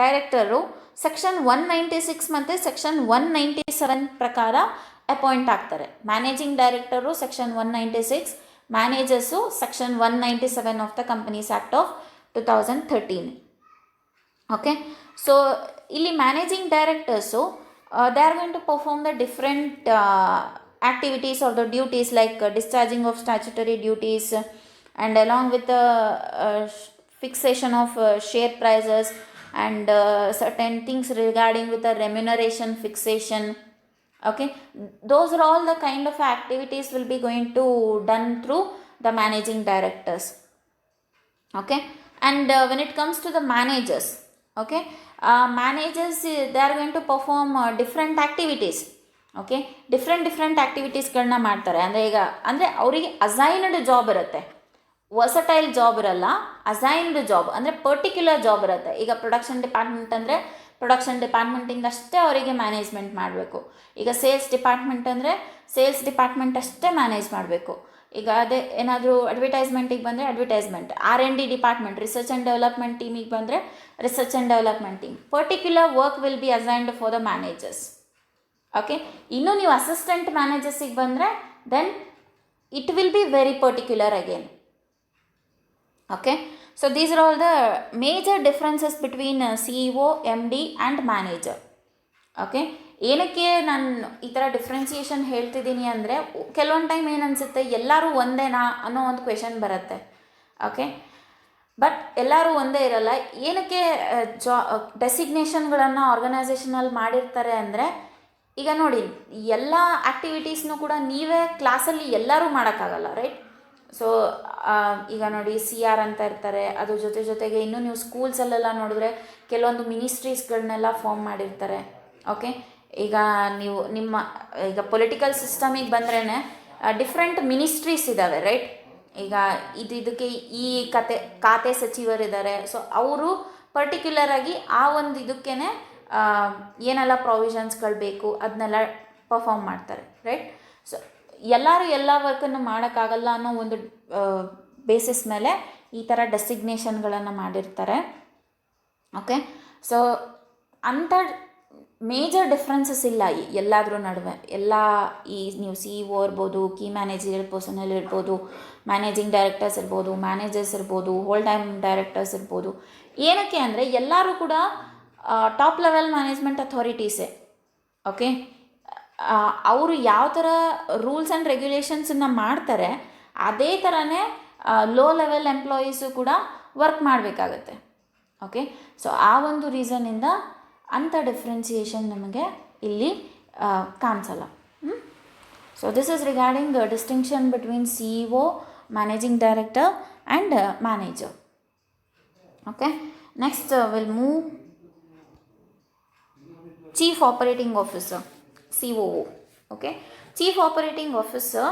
director section 196 ಮತ್ತು section 197 ಪ್ರಕಾರ appoint ಆಗ್ತಾರೆ. Managing director section 196, managers section 197 of the companies act of 2013. Okay, so ಇಲ್ಲಿ managing directors they are going to perform the different activities or the duties like discharging of statutory duties and along with the fixation of share prices and certain things regarding with the remuneration fixation. Okay, those are all the kind of activities will be going to done through the managing directors. Okay, and when it comes to the managers, okay, managers they are going to perform different activities. Okay, different ಆ್ಯಕ್ಟಿವಿಟೀಸ್ಗಳನ್ನ ಮಾಡ್ತಾರೆ. ಅಂದರೆ ಈಗ ಅಂದರೆ ಅವರಿಗೆ assigned job ಇರುತ್ತೆ, versatile job ಇರಲ್ಲ. Assigned job ಅಂದರೆ particular job ಇರುತ್ತೆ. ಈಗ ಪ್ರೊಡಕ್ಷನ್ ಡಿಪಾರ್ಟ್ಮೆಂಟ್ ಅಂದರೆ ಪ್ರೊಡಕ್ಷನ್ ಡಿಪಾರ್ಟ್ಮೆಂಟಿಂದ ಅಷ್ಟೇ ಅವರಿಗೆ ಮ್ಯಾನೇಜ್ಮೆಂಟ್ ಮಾಡಬೇಕು. ಈಗ ಸೇಲ್ಸ್ ಡಿಪಾರ್ಟ್ಮೆಂಟ್ ಅಂದರೆ ಸೇಲ್ಸ್ ಡಿಪಾರ್ಟ್ಮೆಂಟ್ ಅಷ್ಟೇ ಮ್ಯಾನೇಜ್ ಮಾಡಬೇಕು. ಈಗ ಅದೇ ಏನಾದರೂ ಅಡ್ವರ್ಟೈಸ್ಮೆಂಟಿಗೆ ಬಂದರೆ advertisement, R&D department, research and development ಟೀಮಿಗೆ ಬಂದರೆ research and development team. Particular work will be assigned for the managers. Okay, ಇನ್ನು ನೀವು ಅಸಿಸ್ಟೆಂಟ್ ಮ್ಯಾನೇಜರ್ಸಿಗೆ ಬಂದರೆ then it will be very particular again. Okay, so these are all the major differences between CEO, MD and manager. Okay, ಏನಕ್ಕೆ ನಾನು ಈ ಥರ differentiation ಹೇಳ್ತಿದ್ದೀನಿ ಅಂದರೆ ಕೆಲವೊಂದು ಟೈಮ್ ಏನು ಅನಿಸುತ್ತೆ, ಎಲ್ಲರೂ ಒಂದೇನಾ ಅನ್ನೋ ಒಂದು ಕ್ವೆಶನ್ ಬರುತ್ತೆ. ಓಕೆ, ಬಟ್ ಎಲ್ಲರೂ ಒಂದೇ ಇರಲ್ಲ. ಏನಕ್ಕೆ ಡೆಸಿಗ್ನೇಷನ್ಗಳನ್ನು ಆರ್ಗನೈಸೇಷನಲ್ಲಿ ಮಾಡಿರ್ತಾರೆ ಅಂದರೆ, ಈಗ ನೋಡಿ, ಎಲ್ಲ ಆ್ಯಕ್ಟಿವಿಟೀಸ್ನೂ ಕೂಡ ನೀವೇ ಕ್ಲಾಸಲ್ಲಿ ಎಲ್ಲರೂ ಮಾಡೋಕ್ಕಾಗಲ್ಲ, ರೈಟ್? ಸೊ ಈಗ ನೋಡಿ CR ಅಂತ ಇರ್ತಾರೆ, ಅದ್ರ ಜೊತೆಗೆ ಇನ್ನೂ ನೀವು ಸ್ಕೂಲ್ಸಲ್ಲೆಲ್ಲ ನೋಡಿದ್ರೆ ಕೆಲವೊಂದು ಮಿನಿಸ್ಟ್ರೀಸ್ಗಳನ್ನೆಲ್ಲ ಫಾರ್ಮ್ ಮಾಡಿರ್ತಾರೆ. ಓಕೆ, ಈಗ ನೀವು ಈಗ ಪೊಲಿಟಿಕಲ್ ಸಿಸ್ಟಮಿಗೆ ಬಂದ್ರೇ ಡಿಫ್ರೆಂಟ್ ಮಿನಿಸ್ಟ್ರೀಸ್ ಇದ್ದಾವೆ, ರೈಟ್? ಈಗ ಇದಕ್ಕೆ ಈ ಖಾತೆ ಸಚಿವರಿದ್ದಾರೆ. ಸೊ ಅವರು ಪರ್ಟಿಕ್ಯುಲರಾಗಿ ಆ ಒಂದು ಇದಕ್ಕೇ ಏನೆಲ್ಲ ಪ್ರೊವಿಷನ್ಸ್ಗಳು ಬೇಕು ಅದನ್ನೆಲ್ಲ ಪರ್ಫಾರ್ಮ್ ಮಾಡ್ತಾರೆ, ರೈಟ್? ಸೊ ಎಲ್ಲರೂ ಎಲ್ಲ ವರ್ಕನ್ನು ಮಾಡೋಕ್ಕಾಗಲ್ಲ ಅನ್ನೋ ಒಂದು ಬೇಸಿಸ್ ಮೇಲೆ ಈ ಥರ ಡೆಸಿಗ್ನೇಷನ್ಗಳನ್ನು ಮಾಡಿರ್ತಾರೆ. ಓಕೆ, ಸೊ ಅಂಥ ಮೇಜರ್ ಡಿಫ್ರೆನ್ಸಸ್ ಇಲ್ಲ ಎಲ್ಲಾದ್ರ ನಡುವೆ. ಎಲ್ಲ ನೀವು CEO ಇರ್ಬೋದು, ಕೀ ಮ್ಯಾನೇಜರಿಯಲ್ ಪರ್ಸನಲ್ ಇರ್ಬೋದು, ಮ್ಯಾನೇಜಿಂಗ್ ಡೈರೆಕ್ಟರ್ಸ್ ಇರ್ಬೋದು, ಮ್ಯಾನೇಜರ್ಸ್ ಇರ್ಬೋದು, ಹೋಲ್ ಟೈಮ್ ಡೈರೆಕ್ಟರ್ಸ್ ಇರ್ಬೋದು. ಏನಕ್ಕೆ ಅಂದರೆ ಎಲ್ಲರೂ ಕೂಡ ಟಾಪ್ ಲೆವೆಲ್ ಮ್ಯಾನೇಜ್ಮೆಂಟ್ ಅಥಾರಿಟೀಸೇ. ಓಕೆ, ಅವರು ಯಾವ ಥರ ರೂಲ್ಸ್ ಆ್ಯಂಡ್ ರೆಗ್ಯುಲೇಷನ್ಸನ್ನು ಮಾಡ್ತಾರೆ ಅದೇ ಥರನೇ ಲೋ ಲೆವೆಲ್ ಎಂಪ್ಲಾಯೀಸು ಕೂಡ ವರ್ಕ್ ಮಾಡಬೇಕಾಗತ್ತೆ. ಓಕೆ, ಸೊ ಆ ಒಂದು ರೀಸನ್ನಿಂದ ಅಂಥ ಡಿಫ್ರೆನ್ಸಿಯೇಷನ್ ನಮಗೆ ಇಲ್ಲಿ ಕಾಣಿಸಲ್ಲ. So this is regarding distinction between CEO, managing director and manager. Okay, next we'll move Chief Operating Officer, COO. Okay, Chief Operating Officer,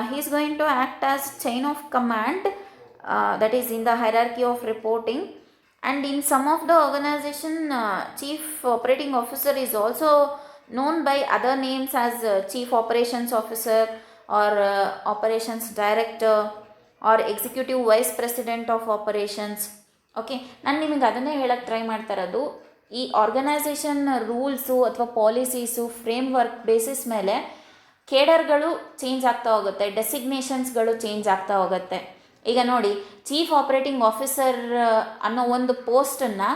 he is going to act as chain of command, that is in the hierarchy of reporting, and in some of the organization Chief Operating Officer is also known by other names as Chief Operations Officer or Operations Director or Executive Vice President of Operations. Okay, ನಾನು ನಿಮಗೆ ಅದನ್ನೇ ಹೇಳಕ್ಕೆ try ಮಾಡ್ತಾ ಇರೋದು, ಈ organisation rules ಅಥವಾ policies framework basis ಮೇಲೆ ಕೇಡರ್ಗಳು change ಆಗ್ತಾ ಹೋಗುತ್ತೆ, ಡೆಸಿಗ್ನೇಷನ್ಸ್ಗಳು ಚೇಂಜ್ ಆಗ್ತಾ ಹೋಗುತ್ತೆ. ಈಗ ನೋಡಿ, ಚೀಫ್ ಆಪ್ರೇಟಿಂಗ್ ಆಫೀಸರ್ ಅನ್ನೋ ಒಂದು ಪೋಸ್ಟನ್ನು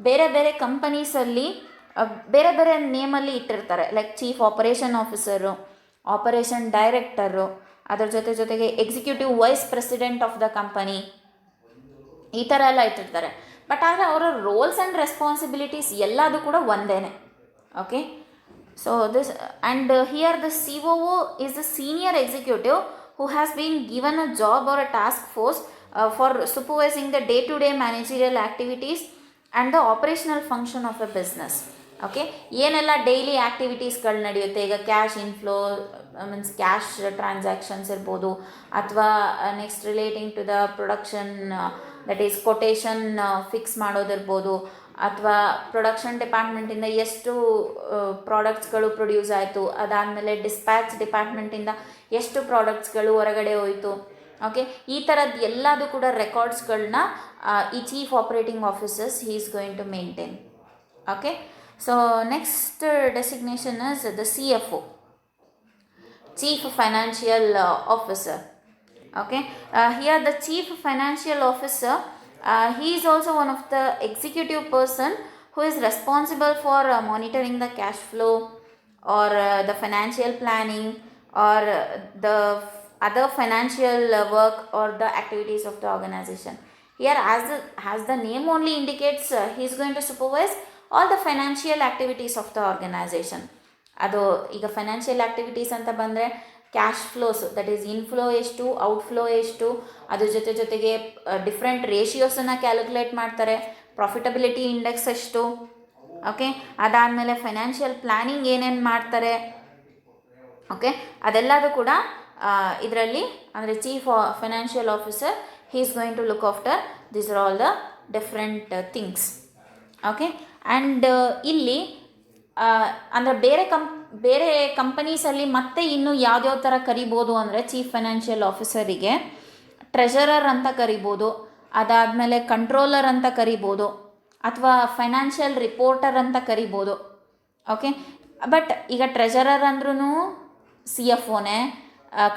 ಬೇರೆ ಬೇರೆ ಕಂಪನೀಸಲ್ಲಿ ಬೇರೆ ಬೇರೆ ನೇಮಲ್ಲಿ ಇಟ್ಟಿರ್ತಾರೆ. Like chief operation officer, operation director, ಅದರ ಜೊತೆಗೆ executive vice president of the company, ಈ ಥರ ಎಲ್ಲ ಇಟ್ಟಿರ್ತಾರೆ. ಬಟ್ ಆದರೆ ಅವರ ರೋಲ್ಸ್ ಆ್ಯಂಡ್ ರೆಸ್ಪಾನ್ಸಿಬಿಲಿಟೀಸ್ ಎಲ್ಲದು ಕೂಡ ಒಂದೇ. Okay, so this and here the COO is the senior executive who has been given a job or a task force for supervising the day to day managerial activities and the operational function of a business. Okay, ಏನೆಲ್ಲ daily ಆ್ಯಕ್ಟಿವಿಟೀಸ್ಗಳು ನಡೆಯುತ್ತೆ, ಈಗ cash inflow means cash transactions ಇರ್ಬೋದು, ಅಥವಾ next relating to the production, that is quotation fix ಮಾಡೋದಿರ್ಬೋದು, ಅಥವಾ production ಡಿಪಾರ್ಟ್ಮೆಂಟಿಂದ ಎಷ್ಟು ಪ್ರಾಡಕ್ಟ್ಸ್ಗಳು produce ಆಯಿತು, ಅದಾದಮೇಲೆ ಡಿಸ್ಪ್ಯಾಚ್ ಡಿಪಾರ್ಟ್ಮೆಂಟಿಂದ ಎಷ್ಟು ಪ್ರಾಡಕ್ಟ್ಸ್ಗಳು ಹೊರಗಡೆ ಹೋಯಿತು. ಓಕೆ, ಈ ಥರದ್ದು ಎಲ್ಲದು ಕೂಡ ರೆಕಾರ್ಡ್ಸ್ಗಳನ್ನ ಈ chief operating officers he is going to maintain. Okay, so next designation is the CFO, Chief Financial Officer. Okay, here the Chief Financial Officer, he is also one of the executive person who is responsible for monitoring the cash flow or the financial planning or the other financial work or the activities of the organization. Here as the name only indicates, he is going to supervise all the financial activities of the organization. ಅದು ಈಗ financial activities ಅಂತ ಬಂದರೆ cash flows, that is inflow ಎಷ್ಟು, outflow ಎಷ್ಟು, ಅದ್ರ ಜೊತೆಗೆ different ರೇಷಿಯೋಸನ್ನು calculate ಮಾಡ್ತಾರೆ, ಪ್ರಾಫಿಟಬಿಲಿಟಿ ಇಂಡೆಕ್ಸ್ ಎಷ್ಟು. ಓಕೆ, ಅದಾದಮೇಲೆ ಫೈನಾನ್ಷಿಯಲ್ ಪ್ಲ್ಯಾನಿಂಗ್ ಏನೇನು ಮಾಡ್ತಾರೆ. ಓಕೆ, ಅದೆಲ್ಲದು ಕೂಡ ಇದರಲ್ಲಿ ಅಂದರೆ chief financial officer he is going to look after these are all the different things. Okay, and ಇಲ್ಲಿ ಅಂದರೆ ಬೇರೆ ಕಂಪನೀಸಲ್ಲಿ ಮತ್ತೆ ಇನ್ನು ಯಾವ್ಯಾವ ಥರ ಕರಿಬೋದು ಅಂದರೆ ಚೀಫ್ ಫೈನಾನ್ಷಿಯಲ್ ಆಫೀಸರಿಗೆ ಟ್ರೆಷರರ್ ಅಂತ ಕರಿಬೋದು, ಅದಾದಮೇಲೆ ಕಂಟ್ರೋಲರ್ ಅಂತ ಕರಿಬೋದು, ಅಥವಾ ಫೈನಾನ್ಷಿಯಲ್ ರಿಪೋರ್ಟರ್ ಅಂತ ಕರಿಬೋದು. ಓಕೆ, ಬಟ್ ಈಗ ಟ್ರೆಷರರ್ ಅಂದ್ರೂ CFOನೇ,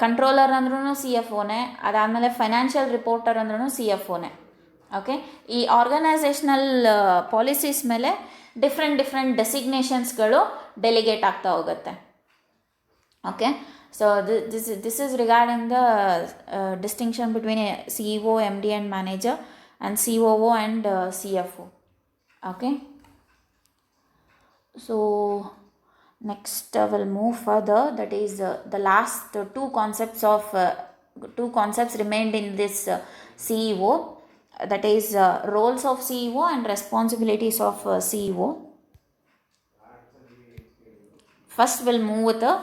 ಕಂಟ್ರೋಲರ್ ಅಂದ್ರೂ CFOನೇ, ಅದಾದಮೇಲೆ ಫೈನಾನ್ಷಿಯಲ್ ರಿಪೋರ್ಟರ್ ಅಂದ್ರೂ CFOನೇ. ಓಕೆ, ಈ ಆರ್ಗನೈಸೇಷನಲ್ ಪಾಲಿಸೀಸ್ ಮೇಲೆ ಡಿಫ್ರೆಂಟ್ ಡೆಸಿಗ್ನೇಷನ್ಸ್ಗಳು ಡೆಲಿಗೇಟ್ ಆಗ್ತಾ ಹೋಗುತ್ತೆ. Okay, so this is regarding the distinction between CEO, MD and manager and COO and CFO. Okay, so next will move further, that is the last two concepts remained in this CEO, that is roles of CEO and responsibilities of CEO. First we'll move with the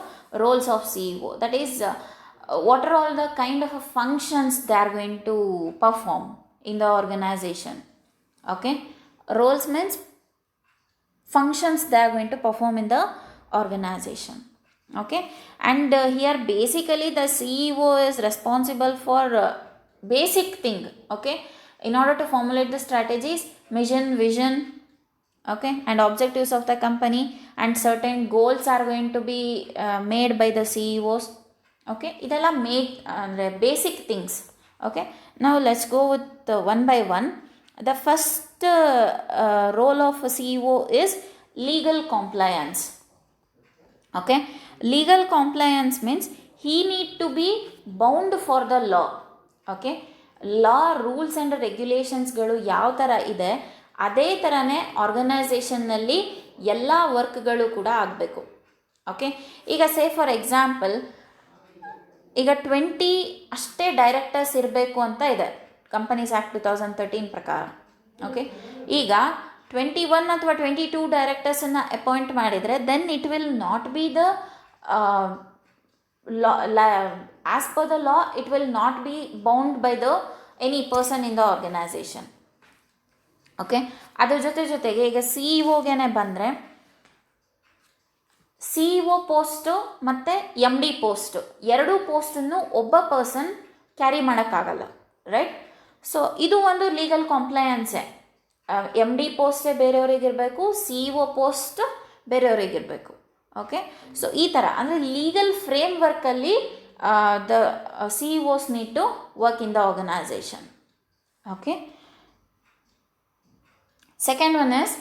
roles of CEO, that is what are all the kind of functions they are going to perform in the organization. Okay, roles means functions they are going to perform in the organization. Okay, and here basically the CEO is responsible for basic thing. Okay, in order to formulate the strategies, mission, vision, okay, and objectives of the company, and certain goals are going to be made by the CEOs. Okay, idella make basic things. Okay, now let's go with one by one. The first role of CEO is legal compliance. Okay, legal compliance means he need to be bound for the law. Okay, law rules and ರೆಗ್ಯುಲೇಷನ್ಸ್ಗಳು ಯಾವ ಥರ ಇದೆ ಅದೇ ಥರನೇ ಆರ್ಗನೈಸೇಷನ್ನಲ್ಲಿ ಎಲ್ಲ ವರ್ಕ್ಗಳು ಕೂಡ ಆಗಬೇಕು. Okay, ಈಗ ಸೇ ಫಾರ್ ಎಕ್ಸಾಂಪಲ್ ಈಗ 20 ಅಷ್ಟೇ ಡೈರೆಕ್ಟರ್ಸ್ ಇರಬೇಕು ಅಂತ ಇದೆ ಕಂಪನೀಸ್ ಆ್ಯಕ್ಟ್ 2013 ಪ್ರಕಾರ. ಓಕೆ, ಈಗ 21 ಅಥವಾ 22 ಡೈರೆಕ್ಟರ್ಸನ್ನು ಅಪಾಯಿಂಟ್ ಮಾಡಿದರೆ then it will not be the as per the law it will not be bound by the any person in the organisation. Okay, ಅದ್ರ ಜೊತೆಗೆ ಈಗ CEO ಬಂದರೆ CEO ಪೋಸ್ಟು ಮತ್ತು MD ಪೋಸ್ಟು ಎರಡೂ ಪೋಸ್ಟನ್ನು ಒಬ್ಬ ಪರ್ಸನ್ ಕ್ಯಾರಿ ಮಾಡೋಕ್ಕಾಗಲ್ಲ, ರೈಟ್? ಸೊ ಇದು ಒಂದು ಲೀಗಲ್ ಕಾಂಪ್ಲಯನ್ಸೇ. MD ಪೋಸ್ಟೇ ಬೇರೆಯವರಿಗಿರಬೇಕು, CEO ಪೋಸ್ಟ್ ಬೇರೆಯವರಿಗಿರಬೇಕು. ಓಕೆ, ಸೊ ಈ ಥರ ಅಂದರೆ ಲೀಗಲ್ ಫ್ರೇಮ್ ವರ್ಕಲ್ಲಿ the CEOs need to work in the organisation. Okay, second one is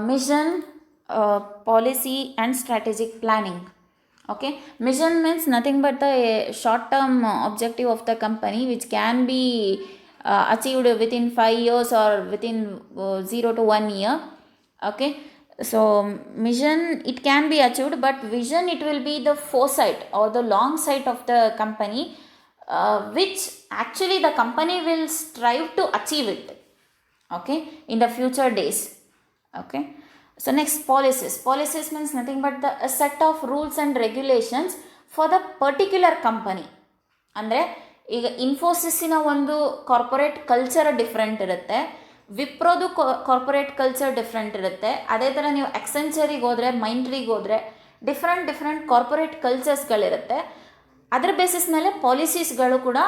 mission, policy and strategic planning. Okay, mission means nothing but the short term objective of the company which can be achieved within 5 years or within 0 to 1 year. Okay, so mission it can be achieved, but vision it will be the foresight or the long sight of the company which actually the company will strive to achieve it, okay, in the future days. Okay, so next, policies means nothing but a set of rules and regulations for the particular company. ಅಂದರೆ ಈಗ ಇನ್ಫೋಸಿಸ್ಸಿನ ಒಂದು corporate culture different ಇರುತ್ತೆ, ವಿಪ್ರೋದು corporate culture different ಇರುತ್ತೆ. ಅದೇ ಥರ ನೀವು ಎಕ್ಸೆಂಚರಿಗೆ ಹೋದರೆ, ಮೈಂಟ್ರಿಗೆ ಹೋದರೆ ಡಿಫ್ರೆಂಟ್ ಕಾರ್ಪೊರೇಟ್ ಕಲ್ಚರ್ಸ್ಗಳಿರುತ್ತೆ. ಅದರ ಬೇಸಿಸ್ ಮೇಲೆ ಪಾಲಿಸೀಸ್ಗಳು ಕೂಡ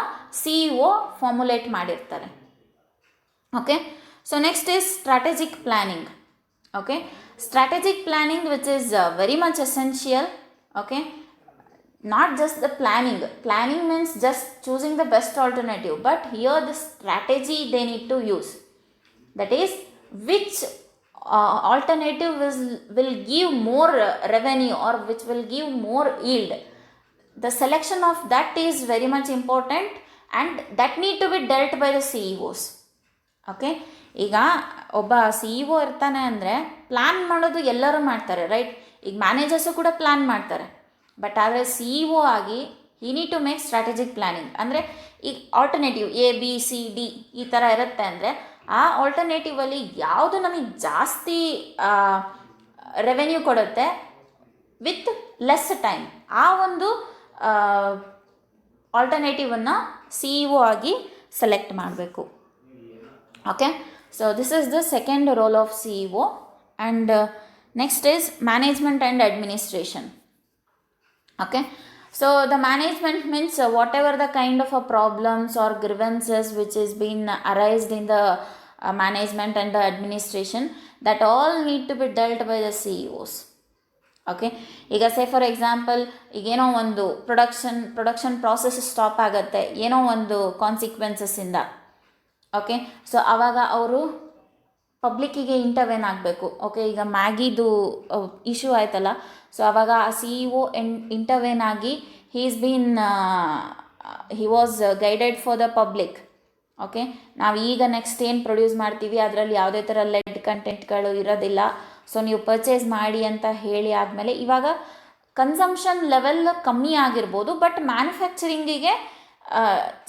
CEO ಫಾರ್ಮುಲೇಟ್ ಮಾಡಿರ್ತಾರೆ. Okay, so next is strategic planning. Okay, strategic planning which is very much essential. Okay, not just the planning means just choosing the best alternative, but here the strategy they need to use, that is which alternative will give more revenue or which will give more yield. The selection of that is very much important and that need to be dealt by the CEOs. Okay, ಈಗ ಒಬ್ಬ CEO ಇರ್ತಾನೆ ಅಂದರೆ plan ಮಾಡೋದು ಎಲ್ಲರೂ ಮಾಡ್ತಾರೆ, right? ಈಗ managers ಕೂಡ plan ಮಾಡ್ತಾರೆ. ಬಟ್ ಆದರೆ CEO ಆಗಿ he need to make strategic planning. ಅಂದರೆ ಈಗ ಆಲ್ಟರ್ನೇಟಿವ್ ABCD ಈ ಥರ ಇರುತ್ತೆ ಅಂದರೆ ಆ ಆಲ್ಟರ್ನೇಟಿವಲ್ಲಿ ಯಾವುದು ನಮಗೆ ಜಾಸ್ತಿ ರೆವೆನ್ಯೂ ಕೊಡುತ್ತೆ ವಿತ್ ಲೆಸ್ ಟೈಮ್, ಆ ಒಂದು ಆಲ್ಟರ್ನೇಟಿವನ್ನು CEO ಆಗಿ ಸೆಲೆಕ್ಟ್ ಮಾಡಬೇಕು. Okay, so this is the second role of CEO. And next is management and administration. Okay, so the management means whatever the kind of problems or grievances which is been arised in the management and the administration, that all need to be dealt by the CEOs. Okay, ಈಗ say for example ಈಗೇನೋ ಒಂದು production process stop ಆಗುತ್ತೆ ಏನೋ ಒಂದು ಕಾನ್ಸಿಕ್ವೆನ್ಸಸ್ಸಿಂದ. Okay, so ಆವಾಗ ಅವರು ಪಬ್ಲಿಕ್ಕಿಗೆ ಇಂಟರ್ವೆನ್ ಆಗಬೇಕು. Okay, ಈಗ ಮ್ಯಾಗಿದು ಇಶ್ಯೂ ಆಯ್ತಲ್ಲ, ಸೊ ಆವಾಗ ಆ CEO ಇಂಟರ್ವೆನ್ ಆಗಿ he was guided for the public. Okay, ನಾವು ಈಗ ನೆಕ್ಸ್ಟ್ ಏನು ಪ್ರೊಡ್ಯೂಸ್ ಮಾಡ್ತೀವಿ ಅದರಲ್ಲಿ ಯಾವುದೇ ಥರ ಲೆಡ್ ಕಂಟೆಂಟ್ಗಳು ಇರೋದಿಲ್ಲ, ಸೊ ನೀವು ಪರ್ಚೇಸ್ ಮಾಡಿ ಅಂತ ಹೇಳಿ ಆದಮೇಲೆ ಇವಾಗ ಕನ್ಸಂಪ್ಷನ್ ಲೆವೆಲ್ ಕಮ್ಮಿ ಆಗಿರ್ಬೋದು, ಬಟ್ ಮ್ಯಾನುಫ್ಯಾಕ್ಚರಿಂಗಿಗೆ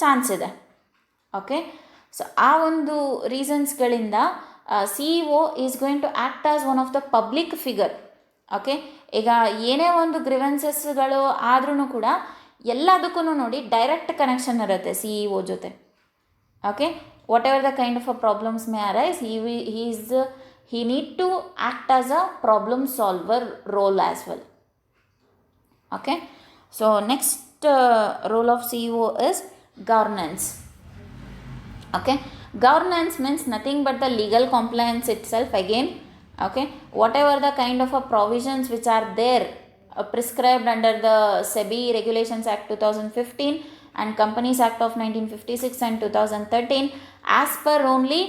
ಚಾನ್ಸ್ ಇದೆ. ಓಕೆ, ಸೊ ಆ ಒಂದು ರೀಸನ್ಸ್ಗಳಿಂದ CEO is going to act as one of the public figure. Okay, ಈಗ ಏನೇ ಒಂದು ಗ್ರಿವೆನ್ಸಸ್ಗಳು ಆದ್ರೂ ಕೂಡ ಎಲ್ಲದಕ್ಕೂ ನೋಡಿ ಡೈರೆಕ್ಟ್ ಕನೆಕ್ಷನ್ ಇರುತ್ತೆ CEO ಜೊತೆ. Okay, whatever the kind of a problems may arise, he need to act as a problem solver role as well. Okay, so next role of CEO is governance. Okay, governance means nothing but the legal compliance itself again. Okay, whatever the kind of provisions which are there prescribed under the SEBI Regulations Act 2015 and Companies Act of 1956 and 2013, as per only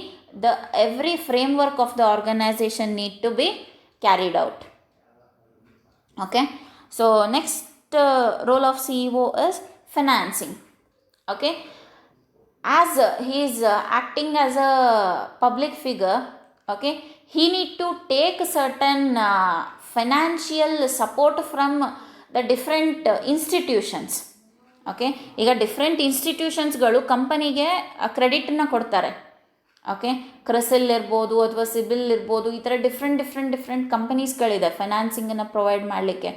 the every framework of the organization need to be carried out. Okay, so next role of CEO is financing. Okay, as he is acting as a public figure, Okay, he need to take certain financial support from the different institutions. Okay, ಈಗ different ಇನ್ಸ್ಟಿಟ್ಯೂಷನ್ಸ್ಗಳು ಕಂಪನಿಗೆ ಕ್ರೆಡಿಟನ್ನು ಕೊಡ್ತಾರೆ. Okay, CRISIL ಇರ್ಬೋದು ಅಥವಾ ಸಿಬಿಲ್ ಇರ್ಬೋದು, ಈ ಥರ different ಕಂಪನೀಸ್ಗಳಿದೆ ಫೈನಾನ್ಸಿಂಗನ್ನು provide ಮಾಡಲಿಕ್ಕೆ.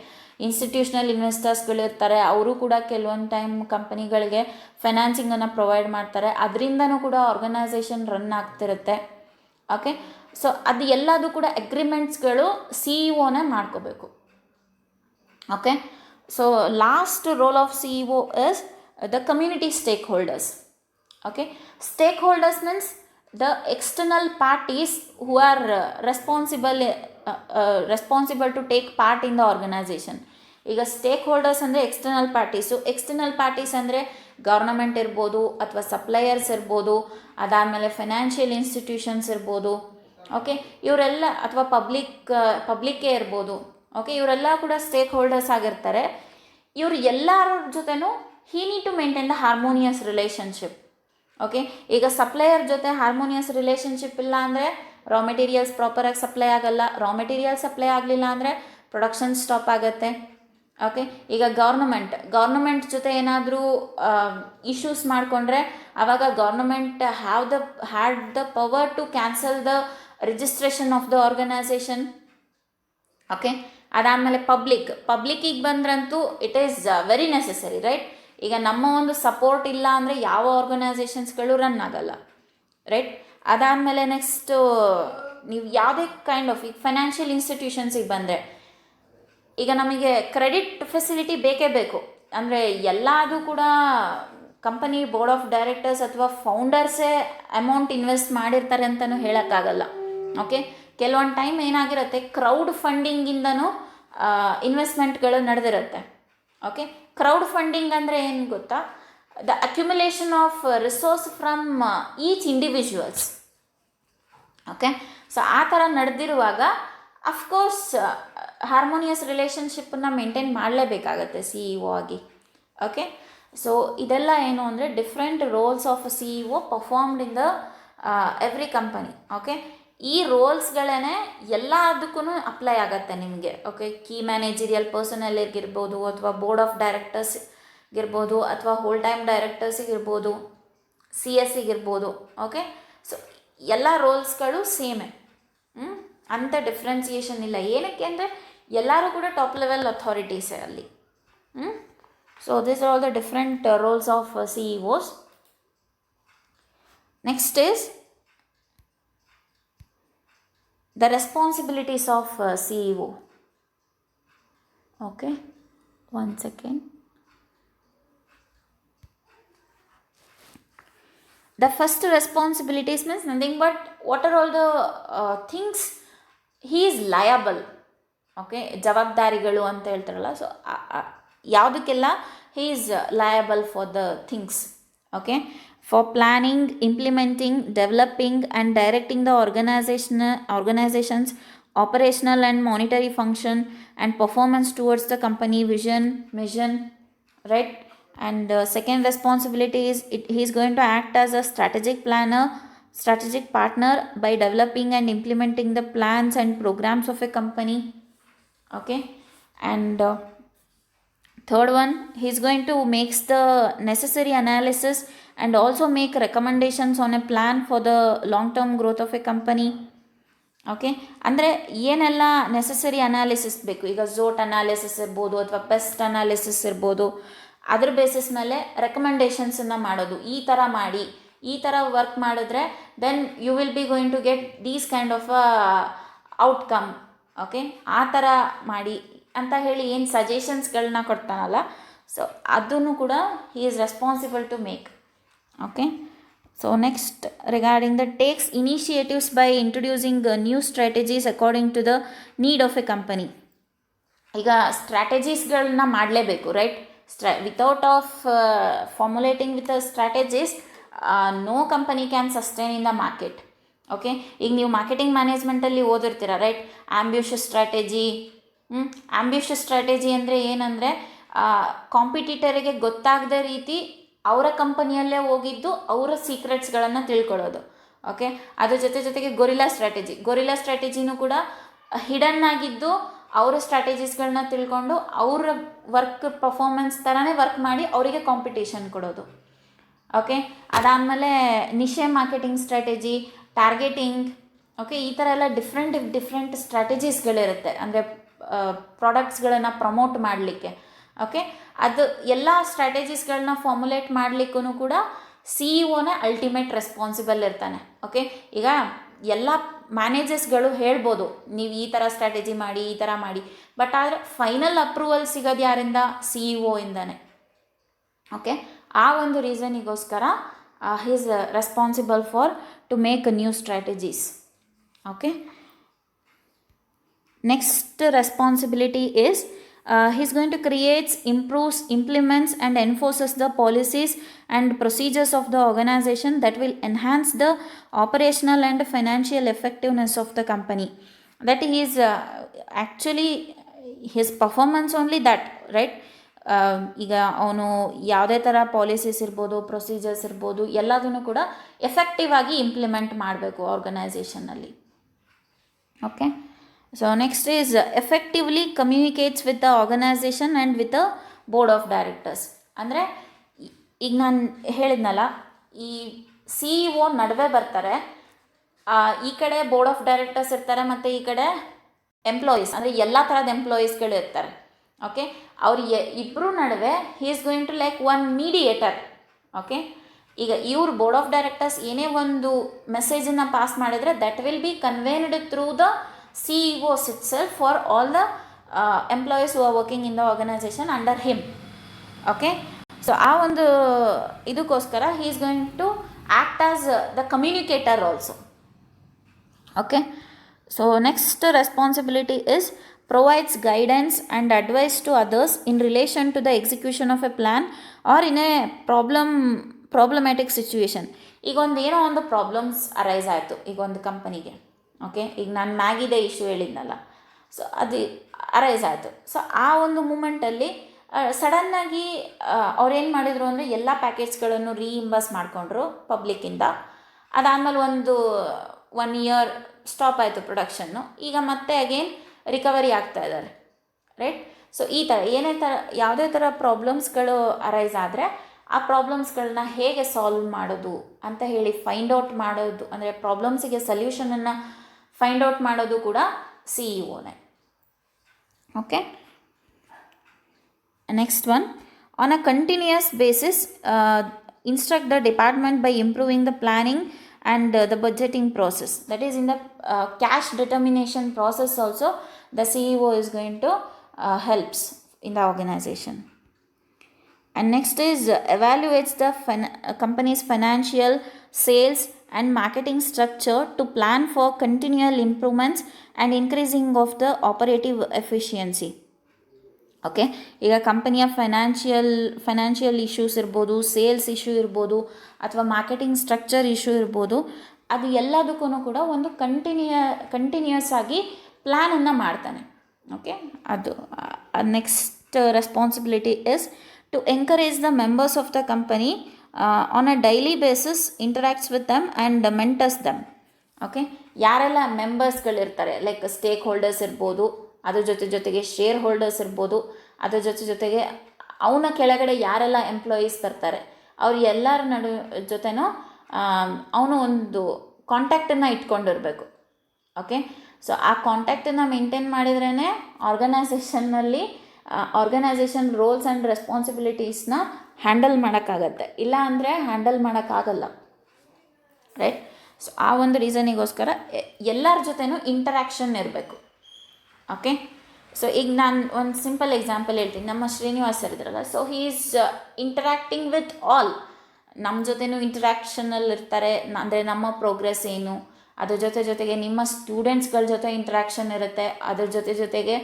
Institutional ಇನ್ವೆಸ್ಟರ್ಸ್ಗಳಿರ್ತಾರೆ, ಅವರು ಕೂಡ ಕೆಲವೊಂದು ಟೈಮ್ ಕಂಪನಿಗಳಿಗೆ ಫೈನಾನ್ಸಿಂಗನ್ನು ಪ್ರೊವೈಡ್ ಮಾಡ್ತಾರೆ. ಅದರಿಂದನೂ ಕೂಡ ಆರ್ಗನೈಸೇಷನ್ ರನ್ ಆಗ್ತಿರುತ್ತೆ. ಓಕೆ, ಸೊ ಅದು ಎಲ್ಲದೂ ಕೂಡ ಅಗ್ರಿಮೆಂಟ್ಸ್ಗಳು CEO ಮಾಡ್ಕೋಬೇಕು. Okay, so last role of CEO is the community stakeholders. Okay, stakeholders means the external parties who are responsible to take part in the organization. ಈಗ stake holders ಅಂದರೆ external parties ಅಂದರೆ government ಇರ್ಬೋದು ಅಥವಾ suppliers ಇರ್ಬೋದು, ಅದಾದಮೇಲೆ financial institutions ಇರ್ಬೋದು. Okay, ಇವರೆಲ್ಲ ಅಥವಾ ಪಬ್ಲಿಕ್ಕೇ ಇರ್ಬೋದು. ಓಕೆ, ಇವರೆಲ್ಲ ಕೂಡ ಸ್ಟೇಕ್ ಹೋಲ್ಡರ್ಸ್ ಆಗಿರ್ತಾರೆ. ಇವರು ಎಲ್ಲರ ಜೊತೆನೂ he need to maintain the harmonious relationship. Okay, ಈಗ ಸಪ್ಲೈಯರ್ ಜೊತೆ ಹಾರ್ಮೋನಿಯಸ್ ರಿಲೇಷನ್ಶಿಪ್ ಇಲ್ಲ ಅಂದರೆ ರಾ ಮೆಟೀರಿಯಲ್ಸ್ ಪ್ರಾಪರಾಗಿ ಸಪ್ಲೈ ಆಗಲ್ಲ. ರಾ ಮೆಟೀರಿಯಲ್ಸ್ ಸಪ್ಲೈ ಆಗಲಿಲ್ಲ ಅಂದರೆ ಪ್ರೊಡಕ್ಷನ್ ಸ್ಟಾಪ್ ಆಗುತ್ತೆ. ಓಕೆ, ಈಗ ಗೌರ್ನಮೆಂಟ್ ಜೊತೆ ಏನಾದರೂ ಇಶ್ಯೂಸ್ ಮಾಡಿಕೊಂಡ್ರೆ ಆವಾಗ government had the power to cancel the registration of the organisation. Okay, ಅದಾದಮೇಲೆ ಪಬ್ಲಿಕ್ಕಿಗೆ ಬಂದ್ರಂತೂ it is very necessary, right? ಈಗ ನಮ್ಮ ಒಂದು ಸಪೋರ್ಟ್ ಇಲ್ಲ ಅಂದರೆ ಯಾವ ಆರ್ಗನೈಸೇಷನ್ಸ್ಗಳು ರನ್ ಆಗಲ್ಲ, ರೈಟ್? ಅದಾದಮೇಲೆ ನೆಕ್ಸ್ಟು ನೀವು ಯಾವುದೇ ಕೈಂಡ್ ಆಫ್ ಈಗ ಫೈನಾನ್ಷಿಯಲ್ ಇನ್ಸ್ಟಿಟ್ಯೂಷನ್ಸಿಗೆ ಬಂದರೆ ಈಗ ನಮಗೆ ಕ್ರೆಡಿಟ್ ಫೆಸಿಲಿಟಿ ಬೇಕೇ ಬೇಕು. ಅಂದರೆ ಎಲ್ಲದೂ ಕೂಡ ಕಂಪನಿ ಬೋರ್ಡ್ ಆಫ್ ಡೈರೆಕ್ಟರ್ಸ್ ಅಥವಾ ಫೌಂಡರ್ಸೇ ಅಮೌಂಟ್ ಇನ್ವೆಸ್ಟ್ ಮಾಡಿರ್ತಾರೆ ಅಂತಲೂ ಹೇಳೋಕ್ಕಾಗಲ್ಲ. ಓಕೆ, ಕೆಲವೊಂದು ಟೈಮ್ ಏನಾಗಿರುತ್ತೆ, ಕ್ರೌಡ್ ಫಂಡಿಂಗಿಂದನೂ ಇನ್ವೆಸ್ಟ್ಮೆಂಟ್ಗಳು ನಡೆದಿರುತ್ತೆ. ಓಕೆ, ಕ್ರೌಡ್ ಫಂಡಿಂಗ್ ಅಂದರೆ ಏನು ಗೊತ್ತಾ? The accumulation of resource from each individuals. Okay, so ಆ ಥರ ನಡೆದಿರುವಾಗ ಅಫ್ಕೋರ್ಸ್ ಹಾರ್ಮೋನಿಯಸ್ ರಿಲೇಷನ್ಶಿಪ್ಪನ್ನು ಮೇಂಟೈನ್ ಮಾಡಲೇಬೇಕಾಗತ್ತೆ CEO ಆಗಿ. ಓಕೆ, ಸೊ ಇದೆಲ್ಲ ಏನು ಅಂದರೆ different roles of CEO performed in the every company. Okay, ಈ ರೋಲ್ಸ್ಗಳೇ ಎಲ್ಲದಕ್ಕೂ ಅಪ್ಲೈ ಆಗುತ್ತೆ ನಿಮಗೆ. ಓಕೆ, ಕೀ ಮ್ಯಾನೇಜರಿಯಲ್ ಪರ್ಸನಲ್ಗಿರ್ಬೋದು ಅಥವಾ ಬೋರ್ಡ್ ಆಫ್ ಡೈರೆಕ್ಟರ್ಸ್ಗಿರ್ಬೋದು ಅಥವಾ ಹೋಲ್ ಟೈಮ್ ಡೈರೆಕ್ಟರ್ಸಿಗಿರ್ಬೋದು, CS ಓಕೆ, ಸೊ ಎಲ್ಲ ರೋಲ್ಸ್ಗಳು ಸೇಮೇ, ಅಂಥ ಡಿಫ್ರೆನ್ಸಿಯೇಷನ್ ಇಲ್ಲ. ಏನಕ್ಕೆ ಅಂದರೆ ಎಲ್ಲರೂ ಕೂಡ ಟಾಪ್ ಲೆವೆಲ್ ಅಥಾರಿಟೀಸೇ ಅಲ್ಲಿ. So this are all the different roles of CEOs. Next is the responsibilities of CEO. Okay, one second. The first responsibilities means nothing but what are all the things he is liable. Okay, ಜವಾಬ್ದಾರಿಗಳು ಅಂತ ಹೇಳ್ತಾರಲ್ಲ, so ಯಾವುದಕ್ಕೆಲ್ಲ he is liable for the things. Okay, for planning, implementing, developing and directing the organization's operational and monetary function and performance towards the company mission, right? And second responsibility is he is going to act as a strategic partner by developing and implementing the plans and programs of a company. Okay, and third one, he is going to make the necessary analysis and also make recommendations on a plan for the long term growth of a company. Okay, ಅಂದರೆ ಏನೆಲ್ಲ necessary analysis ಬೇಕು, ಈಗ ಝೋಟ್ analysis ಇರ್ಬೋದು ಅಥವಾ pest analysis ಇರ್ಬೋದು, ಅದ್ರ basis ಮೇಲೆ ರೆಕಮೆಂಡೇಷನ್ಸನ್ನು ಮಾಡೋದು. ಈ ಥರ ಮಾಡಿ, ಈ ಥರ ವರ್ಕ್ ಮಾಡಿದ್ರೆ then you will be going to get these kind of outcome. Okay, ಆ ಥರ ಮಾಡಿ ಅಂತ ಹೇಳಿ ಏನು ಸಜೆಷನ್ಸ್ಗಳನ್ನ ಕೊಡ್ತಾನಲ್ಲ, ಸೊ ಅದನ್ನು ಕೂಡ he is responsible to make. Okay, so next regarding the takes initiatives by introducing new strategies according to the need of a company. ಈಗ ಸ್ಟ್ರಾಟಜೀಸ್ಗಳನ್ನ ಮಾಡಲೇಬೇಕು, right? Without of formulating with strategies no company can sustain in the market. Okay, ಈಗ ನೀವು marketing ಮ್ಯಾನೇಜ್ಮೆಂಟಲ್ಲಿ ಓದಿರ್ತೀರ, right? Ambitious strategy ಅಂದರೆ ಏನಂದರೆ ಕಾಂಪಿಟೀಟರಿಗೆ ಗೊತ್ತಾಗದ ರೀತಿ ಅವರ ಕಂಪನಿಯಲ್ಲೇ ಹೋಗಿದ್ದು ಅವರ ಸೀಕ್ರೆಟ್ಸ್ಗಳನ್ನು ತಿಳ್ಕೊಳ್ಳೋದು. ಓಕೆ, ಅದ್ರ ಜೊತೆಗೆ ಗೊರಿಲ್ಲಾ ಸ್ಟ್ರಾಟಜಿನೂ ಕೂಡ ಹಿಡನ್ ಆಗಿದ್ದು ಅವರ ಸ್ಟ್ರಾಟಜೀಸ್ಗಳನ್ನ ತಿಳ್ಕೊಂಡು ಅವರ ವರ್ಕ್ ಪರ್ಫಾರ್ಮೆನ್ಸ್ ಥರನೇ ವರ್ಕ್ ಮಾಡಿ ಅವರಿಗೆ ಕಾಂಪಿಟೇಷನ್ ಕೊಡೋದು. ಓಕೆ, ಅದಾದಮೇಲೆ ನಿಶೆ ಮಾರ್ಕೆಟಿಂಗ್ ಸ್ಟ್ರಾಟಜಿ, ಟಾರ್ಗೆಟಿಂಗ್, ಓಕೆ, ಈ ಥರ ಎಲ್ಲ ಡಿಫ್ರೆಂಟ್ ಸ್ಟ್ರಾಟಜೀಸ್ಗಳಿರುತ್ತೆ, ಅಂದರೆ ಪ್ರಾಡಕ್ಟ್ಸ್ಗಳನ್ನು ಪ್ರಮೋಟ್ ಮಾಡಲಿಕ್ಕೆ. ಓಕೆ, ಅದು ಎಲ್ಲ ಸ್ಟ್ರಾಟಜೀಸ್ಗಳನ್ನ ಫಾರ್ಮುಲೇಟ್ ಮಾಡಲಿಕ್ಕೂ ಕೂಡ CEO ಅಲ್ಟಿಮೇಟ್ ರೆಸ್ಪಾನ್ಸಿಬಲ್ ಇರ್ತಾನೆ. ಓಕೆ, ಈಗ ಎಲ್ಲ ಮ್ಯಾನೇಜರ್ಸ್ಗಳು ಹೇಳ್ಬೋದು ನೀವು ಈ ಥರ ಸ್ಟ್ರಾಟಜಿ ಮಾಡಿ, ಈ ಥರ ಮಾಡಿ, ಬಟ್ ಆದರೆ ಫೈನಲ್ ಅಪ್ರೂವಲ್ ಸಿಗೋದು ಯಾರಿಂದ? CEO ಇಂದಾನೆ. ಓಕೆ, ಆ ಒಂದು ರೀಸನಿಗೋಸ್ಕರ is responsible for to make new strategies. Okay, next responsibility is he is going to create, improves, implements and enforces the policies and procedures of the organization that will enhance the operational and financial effectiveness of the company. That he is actually his performance only that, right? ಈಗ ಅವನು ಯಾವುದೇ ಥರ policies ಇರ್ಬೋದು, procedures ಇರ್ಬೋದು, ಎಲ್ಲದನ್ನು ಕೂಡ effective ಆಗಿ implement ಮಾಡಬೇಕು ಆರ್ಗನೈಸೇಷನಲ್ಲಿ. Okay, so next is effectively communicates with the organisation and with the board of directors. ಅಂದರೆ ಈಗ ನಾನು ಹೇಳಿದ್ನಲ್ಲ, ಈ CEO ನಡುವೆ ಬರ್ತಾರೆ, ಈ ಕಡೆ ಬೋರ್ಡ್ ಆಫ್ ಡೈರೆಕ್ಟರ್ಸ್ ಇರ್ತಾರೆ ಮತ್ತು ಈ ಕಡೆ ಎಂಪ್ಲಾಯೀಸ್, ಅಂದರೆ ಎಲ್ಲ ಥರದ ಎಂಪ್ಲಾಯೀಸ್ಗಳು ಇರ್ತಾರೆ. ಓಕೆ, ಅವ್ರು ಇಬ್ಬರು ನಡುವೆ he is going to like one mediator. Okay, ಈಗ ಇವ್ರು ಬೋರ್ಡ್ ಆಫ್ ಡೈರೆಕ್ಟರ್ಸ್ ಏನೇ ಒಂದು ಮೆಸೇಜನ್ನು ಪಾಸ್ ಮಾಡಿದರೆ that will be convened through the CEOs itself for all the employees who are working in the organization under him. Okay, so ಆ ಒಂದು ಇದಕ್ಕೋಸ್ಕರ he is going to act as the communicator also. Okay, so next responsibility is provides guidance and advice to others in relation to the execution of a plan or in a problematic situation. ಈಗ ಒಂದು ಏನೋ ಒಂದು problems arise ಆಯಿತು ಈಗ ಒಂದು ಕಂಪನಿಗೆ. Okay, ಈಗ ನಾನು ಮ್ಯಾಗಿದೇ ಇಶ್ಯೂ ಹೇಳಿದ್ನಲ್ಲ, ಸೊ ಅದು ಅರೈಸ್ ಆಯಿತು. ಸೊ ಆ ಒಂದು ಮೂಮೆಂಟಲ್ಲಿ ಸಡನ್ನಾಗಿ ಅವ್ರೇನು ಮಾಡಿದರು ಅಂದರೆ ಎಲ್ಲ ಪ್ಯಾಕೇಜ್ಗಳನ್ನು ರೀಇಂಬರ್ಸ್ ಮಾಡಿಕೊಂಡ್ರು ಪಬ್ಲಿಕ್ಕಿಂದ. ಅದಾದಮೇಲೆ 1 year ಸ್ಟಾಪ್ ಆಯಿತು ಪ್ರೊಡಕ್ಷನ್ನು. ಈಗ ಮತ್ತೆ ಅಗೇನ್ ರಿಕವರಿ ಆಗ್ತಾ ಇದ್ದಾರೆ, ರೈಟ್? ಸೊ ಈ ಥರ ಯಾವುದೇ ಥರ ಪ್ರಾಬ್ಲಮ್ಸ್ಗಳು ಅರೈಸ್ ಆದರೆ ಆ ಪ್ರಾಬ್ಲಮ್ಸ್ಗಳನ್ನ ಹೇಗೆ ಸಾಲ್ವ್ ಮಾಡೋದು ಅಂತ ಹೇಳಿ ಫೈಂಡ್ ಔಟ್ ಮಾಡೋದು, ಅಂದರೆ ಪ್ರಾಬ್ಲಮ್ಸಿಗೆ ಸೊಲ್ಯೂಷನನ್ನು ಫೈಂಡ್ ಔಟ್ ಮಾಡೋದು ಕೂಡ CEOನೇ. Okay, next one, on a continuous basis instruct the department by improving the planning and the budgeting process. That is, in the cash determination process also the CEO is going to helps in the organization. And next is evaluates the company's financial, sales and marketing structure to plan for continual improvements and increasing of the operative efficiency. Okay, ಈಗ ಕಂಪನಿಯ financial issues ಇರ್ಬೋದು, sales issue ಇರ್ಬೋದು, ಅಥವಾ marketing structure issue ಇರ್ಬೋದು, ಅದು ಎಲ್ಲದಕ್ಕೂ ಕೂಡ ಒಂದು ಕಂಟಿನ್ಯೂಯಸ್ ಆಗಿ ಪ್ಲ್ಯಾನನ್ನು ಮಾಡ್ತಾನೆ. ಓಕೆ, ಅದು next responsibility is to encourage the members of the company on a daily basis, interacts with them and mentors them. Okay, ಯಾರೆಲ್ಲ ಮೆಂಬರ್ಸ್ಗಳಿರ್ತಾರೆ, ಲೈಕ್ ಸ್ಟೇಕ್ ಹೋಲ್ಡರ್ಸ್ ಇರ್ಬೋದು, ಅದ್ರ ಜೊತೆಗೆ ಶೇರ್ ಹೋಲ್ಡರ್ಸ್ ಇರ್ಬೋದು, ಅದ್ರ ಜೊತೆಗೆ ಅವನ ಕೆಳಗಡೆ ಯಾರೆಲ್ಲ ಎಂಪ್ಲಾಯೀಸ್ ಬರ್ತಾರೆ ಅವ್ರು ಎಲ್ಲರ ಜೊತೆನೂ ಅವನು ಒಂದು ಕಾಂಟ್ಯಾಕ್ಟನ್ನು ಇಟ್ಕೊಂಡಿರಬೇಕು. ಓಕೆ, ಸೊ ಆ ಕಾಂಟ್ಯಾಕ್ಟನ್ನು ಮೇಂಟೈನ್ ಮಾಡಿದ್ರೇ ಆರ್ಗನೈಸೇಷನ್ ರೋಲ್ಸ್ ಆ್ಯಂಡ್ ರೆಸ್ಪಾನ್ಸಿಬಿಲಿಟೀಸ್ನ ಹ್ಯಾಂಡಲ್ ಮಾಡೋಕ್ಕಾಗತ್ತೆ, ಇಲ್ಲ ಅಂದರೆ ಹ್ಯಾಂಡಲ್ ಮಾಡೋಕ್ಕಾಗಲ್ಲ, ರೈಟ್? ಸೊ ಆ ಒಂದು ರೀಸನಿಗೋಸ್ಕರ ಎಲ್ಲರ ಜೊತೆನೂ ಇಂಟರಾಕ್ಷನ್ ಇರಬೇಕು. ಓಕೆ, ಸೊ ಈಗ ನಾನು ಒಂದು ಸಿಂಪಲ್ ಎಕ್ಸಾಂಪಲ್ ಹೇಳ್ತೀನಿ. ನಮ್ಮ ಶ್ರೀನಿವಾಸ್ ಸರ್ ಇದ್ರಲ್ಲ, so he is interacting with all. ನಮ್ಮ ಜೊತೆನೂ ಇಂಟರಾಕ್ಷನಲ್ಲಿ ಇರ್ತಾರೆ, ಅಂದರೆ ನಮ್ಮ ಪ್ರೋಗ್ರೆಸ್ ಏನು, ಅದ್ರ ಜೊತೆಗೆ ನಿಮ್ಮ ಸ್ಟೂಡೆಂಟ್ಸ್ಗಳ ಜೊತೆ ಇಂಟ್ರಾಕ್ಷನ್ ಇರುತ್ತೆ, ಅದ್ರ ಜೊತೆಗೆ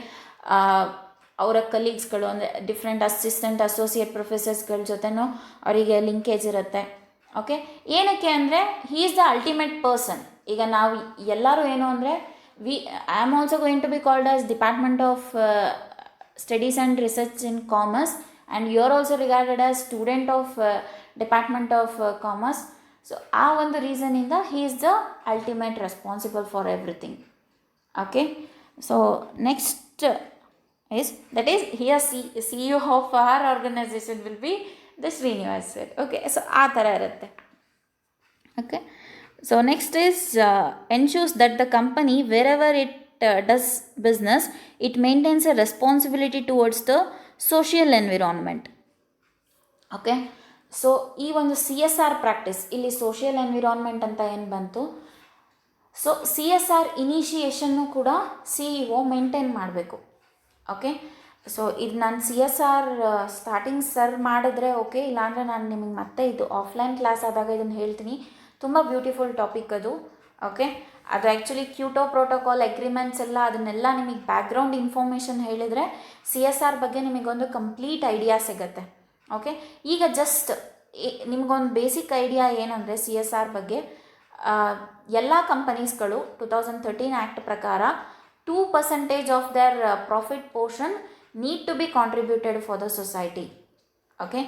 ಅವರ ಕಲೀಗ್ಸ್ಗಳು, ಅಂದರೆ ಡಿಫ್ರೆಂಟ್ ಅಸಿಸ್ಟೆಂಟ್, ಅಸೋಸಿಯೇಟ್ ಪ್ರೊಫೆಸರ್ಸ್ಗಳ ಜೊತೆನೂ ಅವರಿಗೆ ಲಿಂಕೇಜ್ ಇರುತ್ತೆ. ಓಕೆ, ಏನಕ್ಕೆ ಅಂದರೆ ಹೀ ಈಸ್ ದ ಅಲ್ಟಿಮೇಟ್ ಪರ್ಸನ್. ಈಗ ನಾವು ಎಲ್ಲರೂ ಏನು ಅಂದರೆ I am also going to be called as Department of Studies and Research in Commerce, and you are also regarded as student of Department of Commerce. So ಆ ಒಂದು ರೀಸನಿಂದ he is the ultimate responsible for everything. Okay, so next is that is here CEO of our organization will be the Srinivas sir. Okay, so ಆ ಥರ ಇರುತ್ತೆ. Okay, so next is ensures that the company wherever it does business, it maintains a responsibility towards the social environment. Okay, so ಈ ಒಂದು CSR practice, ಇಲ್ಲಿ social environment ಅಂತ ಏನು ಬಂತು, so CSR ಇನಿಷಿಯೇಷನ್ನು ಕೂಡ CEO ಮೇಂಟೈನ್ ಮಾಡಬೇಕು. ಓಕೆ, ಸೊ ಇದು ನಾನು CSR ಸ್ಟಾರ್ಟಿಂಗ್ ಸರ್ ಮಾಡಿದ್ರೆ ಓಕೆ, ಇಲ್ಲಾಂದರೆ ನಾನು ನಿಮಗೆ ಮತ್ತೆ ಇದು ಆಫ್ಲೈನ್ ಕ್ಲಾಸ್ ಆದಾಗ ಇದನ್ನು ಹೇಳ್ತೀನಿ. ತುಂಬ ಬ್ಯೂಟಿಫುಲ್ ಟಾಪಿಕ್ ಅದು. ಓಕೆ, ಅದು ಆ್ಯಕ್ಚುಲಿ ಕ್ಯೂಟೋ ಪ್ರೋಟೋಕಾಲ್ ಅಗ್ರಿಮೆಂಟ್ಸ್ ಎಲ್ಲ ಅದನ್ನೆಲ್ಲ ನಿಮಗೆ ಬ್ಯಾಕ್ಗ್ರೌಂಡ್ ಇನ್ಫಾರ್ಮೇಷನ್ ಹೇಳಿದರೆ CSR ಬಗ್ಗೆ ನಿಮಗೊಂದು ಕಂಪ್ಲೀಟ್ ಐಡಿಯಾ ಸಿಗುತ್ತೆ. ಓಕೆ, ಈಗ ಜಸ್ಟ್ ನಿಮಗೊಂದು ಬೇಸಿಕ್ ಐಡಿಯಾ ಏನಂದರೆ CSR ಬಗ್ಗೆ, ಎಲ್ಲ ಕಂಪನೀಸ್ಗಳು 2013 ಆ್ಯಕ್ಟ್ ಪ್ರಕಾರ 2% of their profit portion need to be contributed for the society. Okay,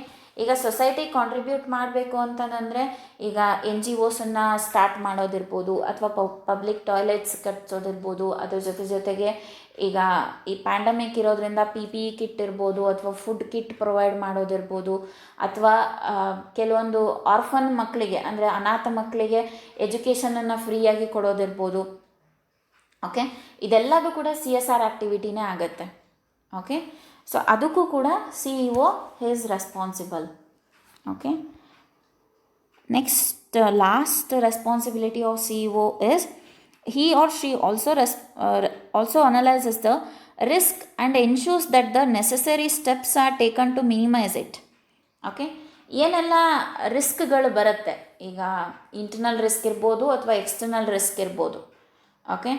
ಈಗ ಸೊಸೈಟಿ ಕಾಂಟ್ರಿಬ್ಯೂಟ್ ಮಾಡಬೇಕು ಅಂತಂದರೆ ಈಗ NGOಸನ್ನು ಸ್ಟಾರ್ಟ್ ಮಾಡೋದಿರ್ಬೋದು, ಅಥವಾ ಪಬ್ಲಿಕ್ ಟಾಯ್ಲೆಟ್ಸ್ ಕಟ್ಸೋದಿರ್ಬೋದು, ಅದ್ರ ಜೊತೆಗೆ ಈಗ ಈ ಪ್ಯಾಂಡಮಿಕ್ ಇರೋದ್ರಿಂದ PPE ಕಿಟ್ ಇರ್ಬೋದು, ಅಥವಾ ಫುಡ್ ಕಿಟ್ ಪ್ರೊವೈಡ್ ಮಾಡೋದಿರ್ಬೋದು, ಅಥವಾ ಕೆಲವೊಂದು ಆರ್ಫನ್ ಮಕ್ಕಳಿಗೆ ಅಂದರೆ ಅನಾಥ ಮಕ್ಕಳಿಗೆ ಎಜುಕೇಷನನ್ನು ಫ್ರೀಯಾಗಿ ಕೊಡೋದಿರ್ಬೋದು. ಓಕೆ, ಇದೆಲ್ಲದೂ ಕೂಡ CSR ಆ್ಯಕ್ಟಿವಿಟಿನೇ ಆಗುತ್ತೆ. ಓಕೆ, ಸೊ ಅದಕ್ಕೂ ಕೂಡ CEO is responsible. Okay, next last responsibility of CEO is he or she also analyzes the risk and ensures that the necessary steps are taken to minimize it. Okay, ಏನೆಲ್ಲ ರಿಸ್ಕ್ಗಳು ಬರುತ್ತೆ, ಈಗ internal risk ಇರ್ಬೋದು ಅಥವಾ external risk ಇರ್ಬೋದು. Okay,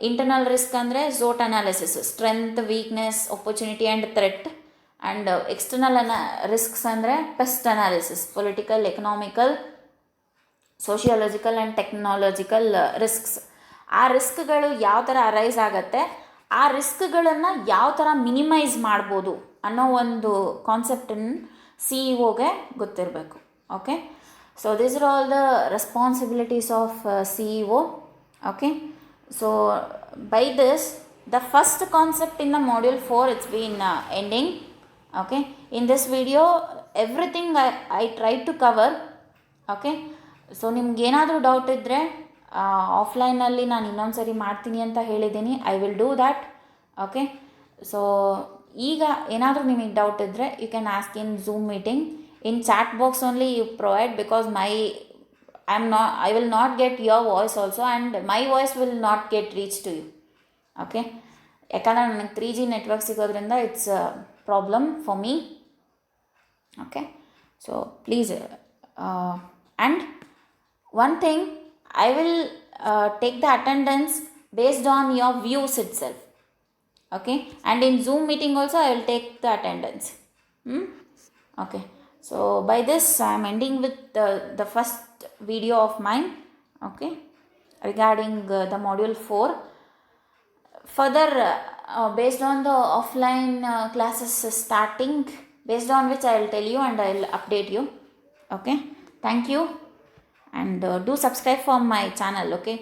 internal risk ಅಂದರೆ ಝೋಟ್ analysis, strength, weakness, opportunity and threat. And external risks ಅಂದರೆ PEST analysis, political, economical, sociological and technological risks. ಆ ರಿಸ್ಕ್ಗಳು ಯಾವ ಥರ ಅರೈಸ್ ಆಗುತ್ತೆ, ಆ ರಿಸ್ಕ್ಗಳನ್ನು ಯಾವ ಥರ ಮಿನಿಮೈಸ್ ಮಾಡ್ಬೋದು ಅನ್ನೋ ಒಂದು ಕಾನ್ಸೆಪ್ಟನ್ನು CEOಗೆ ಗೊತ್ತಿರಬೇಕು. Okay, so these are all the responsibilities of CEO. Okay, so by this the first concept in the module 4 it's been ending. Okay, in this video everything I tried to cover. Okay, so ನಿಮ್ಗೆ ಏನಾದರೂ doubt ಇದ್ದರೆ ಆಫ್ಲೈನಲ್ಲಿ ನಾನು ಇನ್ನೊಂದು ಸರಿ ಮಾಡ್ತೀನಿ ಅಂತ ಹೇಳಿದ್ದೀನಿ, I will do that. Okay, so ಈಗ ಏನಾದರೂ ನಿಮಗೆ ಡೌಟ್ ಇದ್ದರೆ you can ask in Zoom meeting. In chat box only you provide, because I will not get your voice also, and my voice will not get reach to you. Okay, ಯಾಕಂದರೆ ನನಗೆ 3G network ಸಿಗೋದ್ರಿಂದ it's problem for me. Okay, so please, and one thing, I will take the attendance based on your views itself. Okay, and in Zoom meeting also I will take the attendance. Okay, so by this I am ending with the first video of mine. Okay, regarding the module 4. Further, based on the offline classes starting, based on which I will tell you and I will update you. Okay, thank you. And do subscribe for my channel. Okay,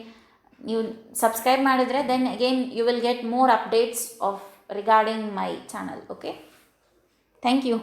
you subscribe ಮಾಡಿದ್ರೆ then again you will get more updates of regarding my channel. Okay, thank you.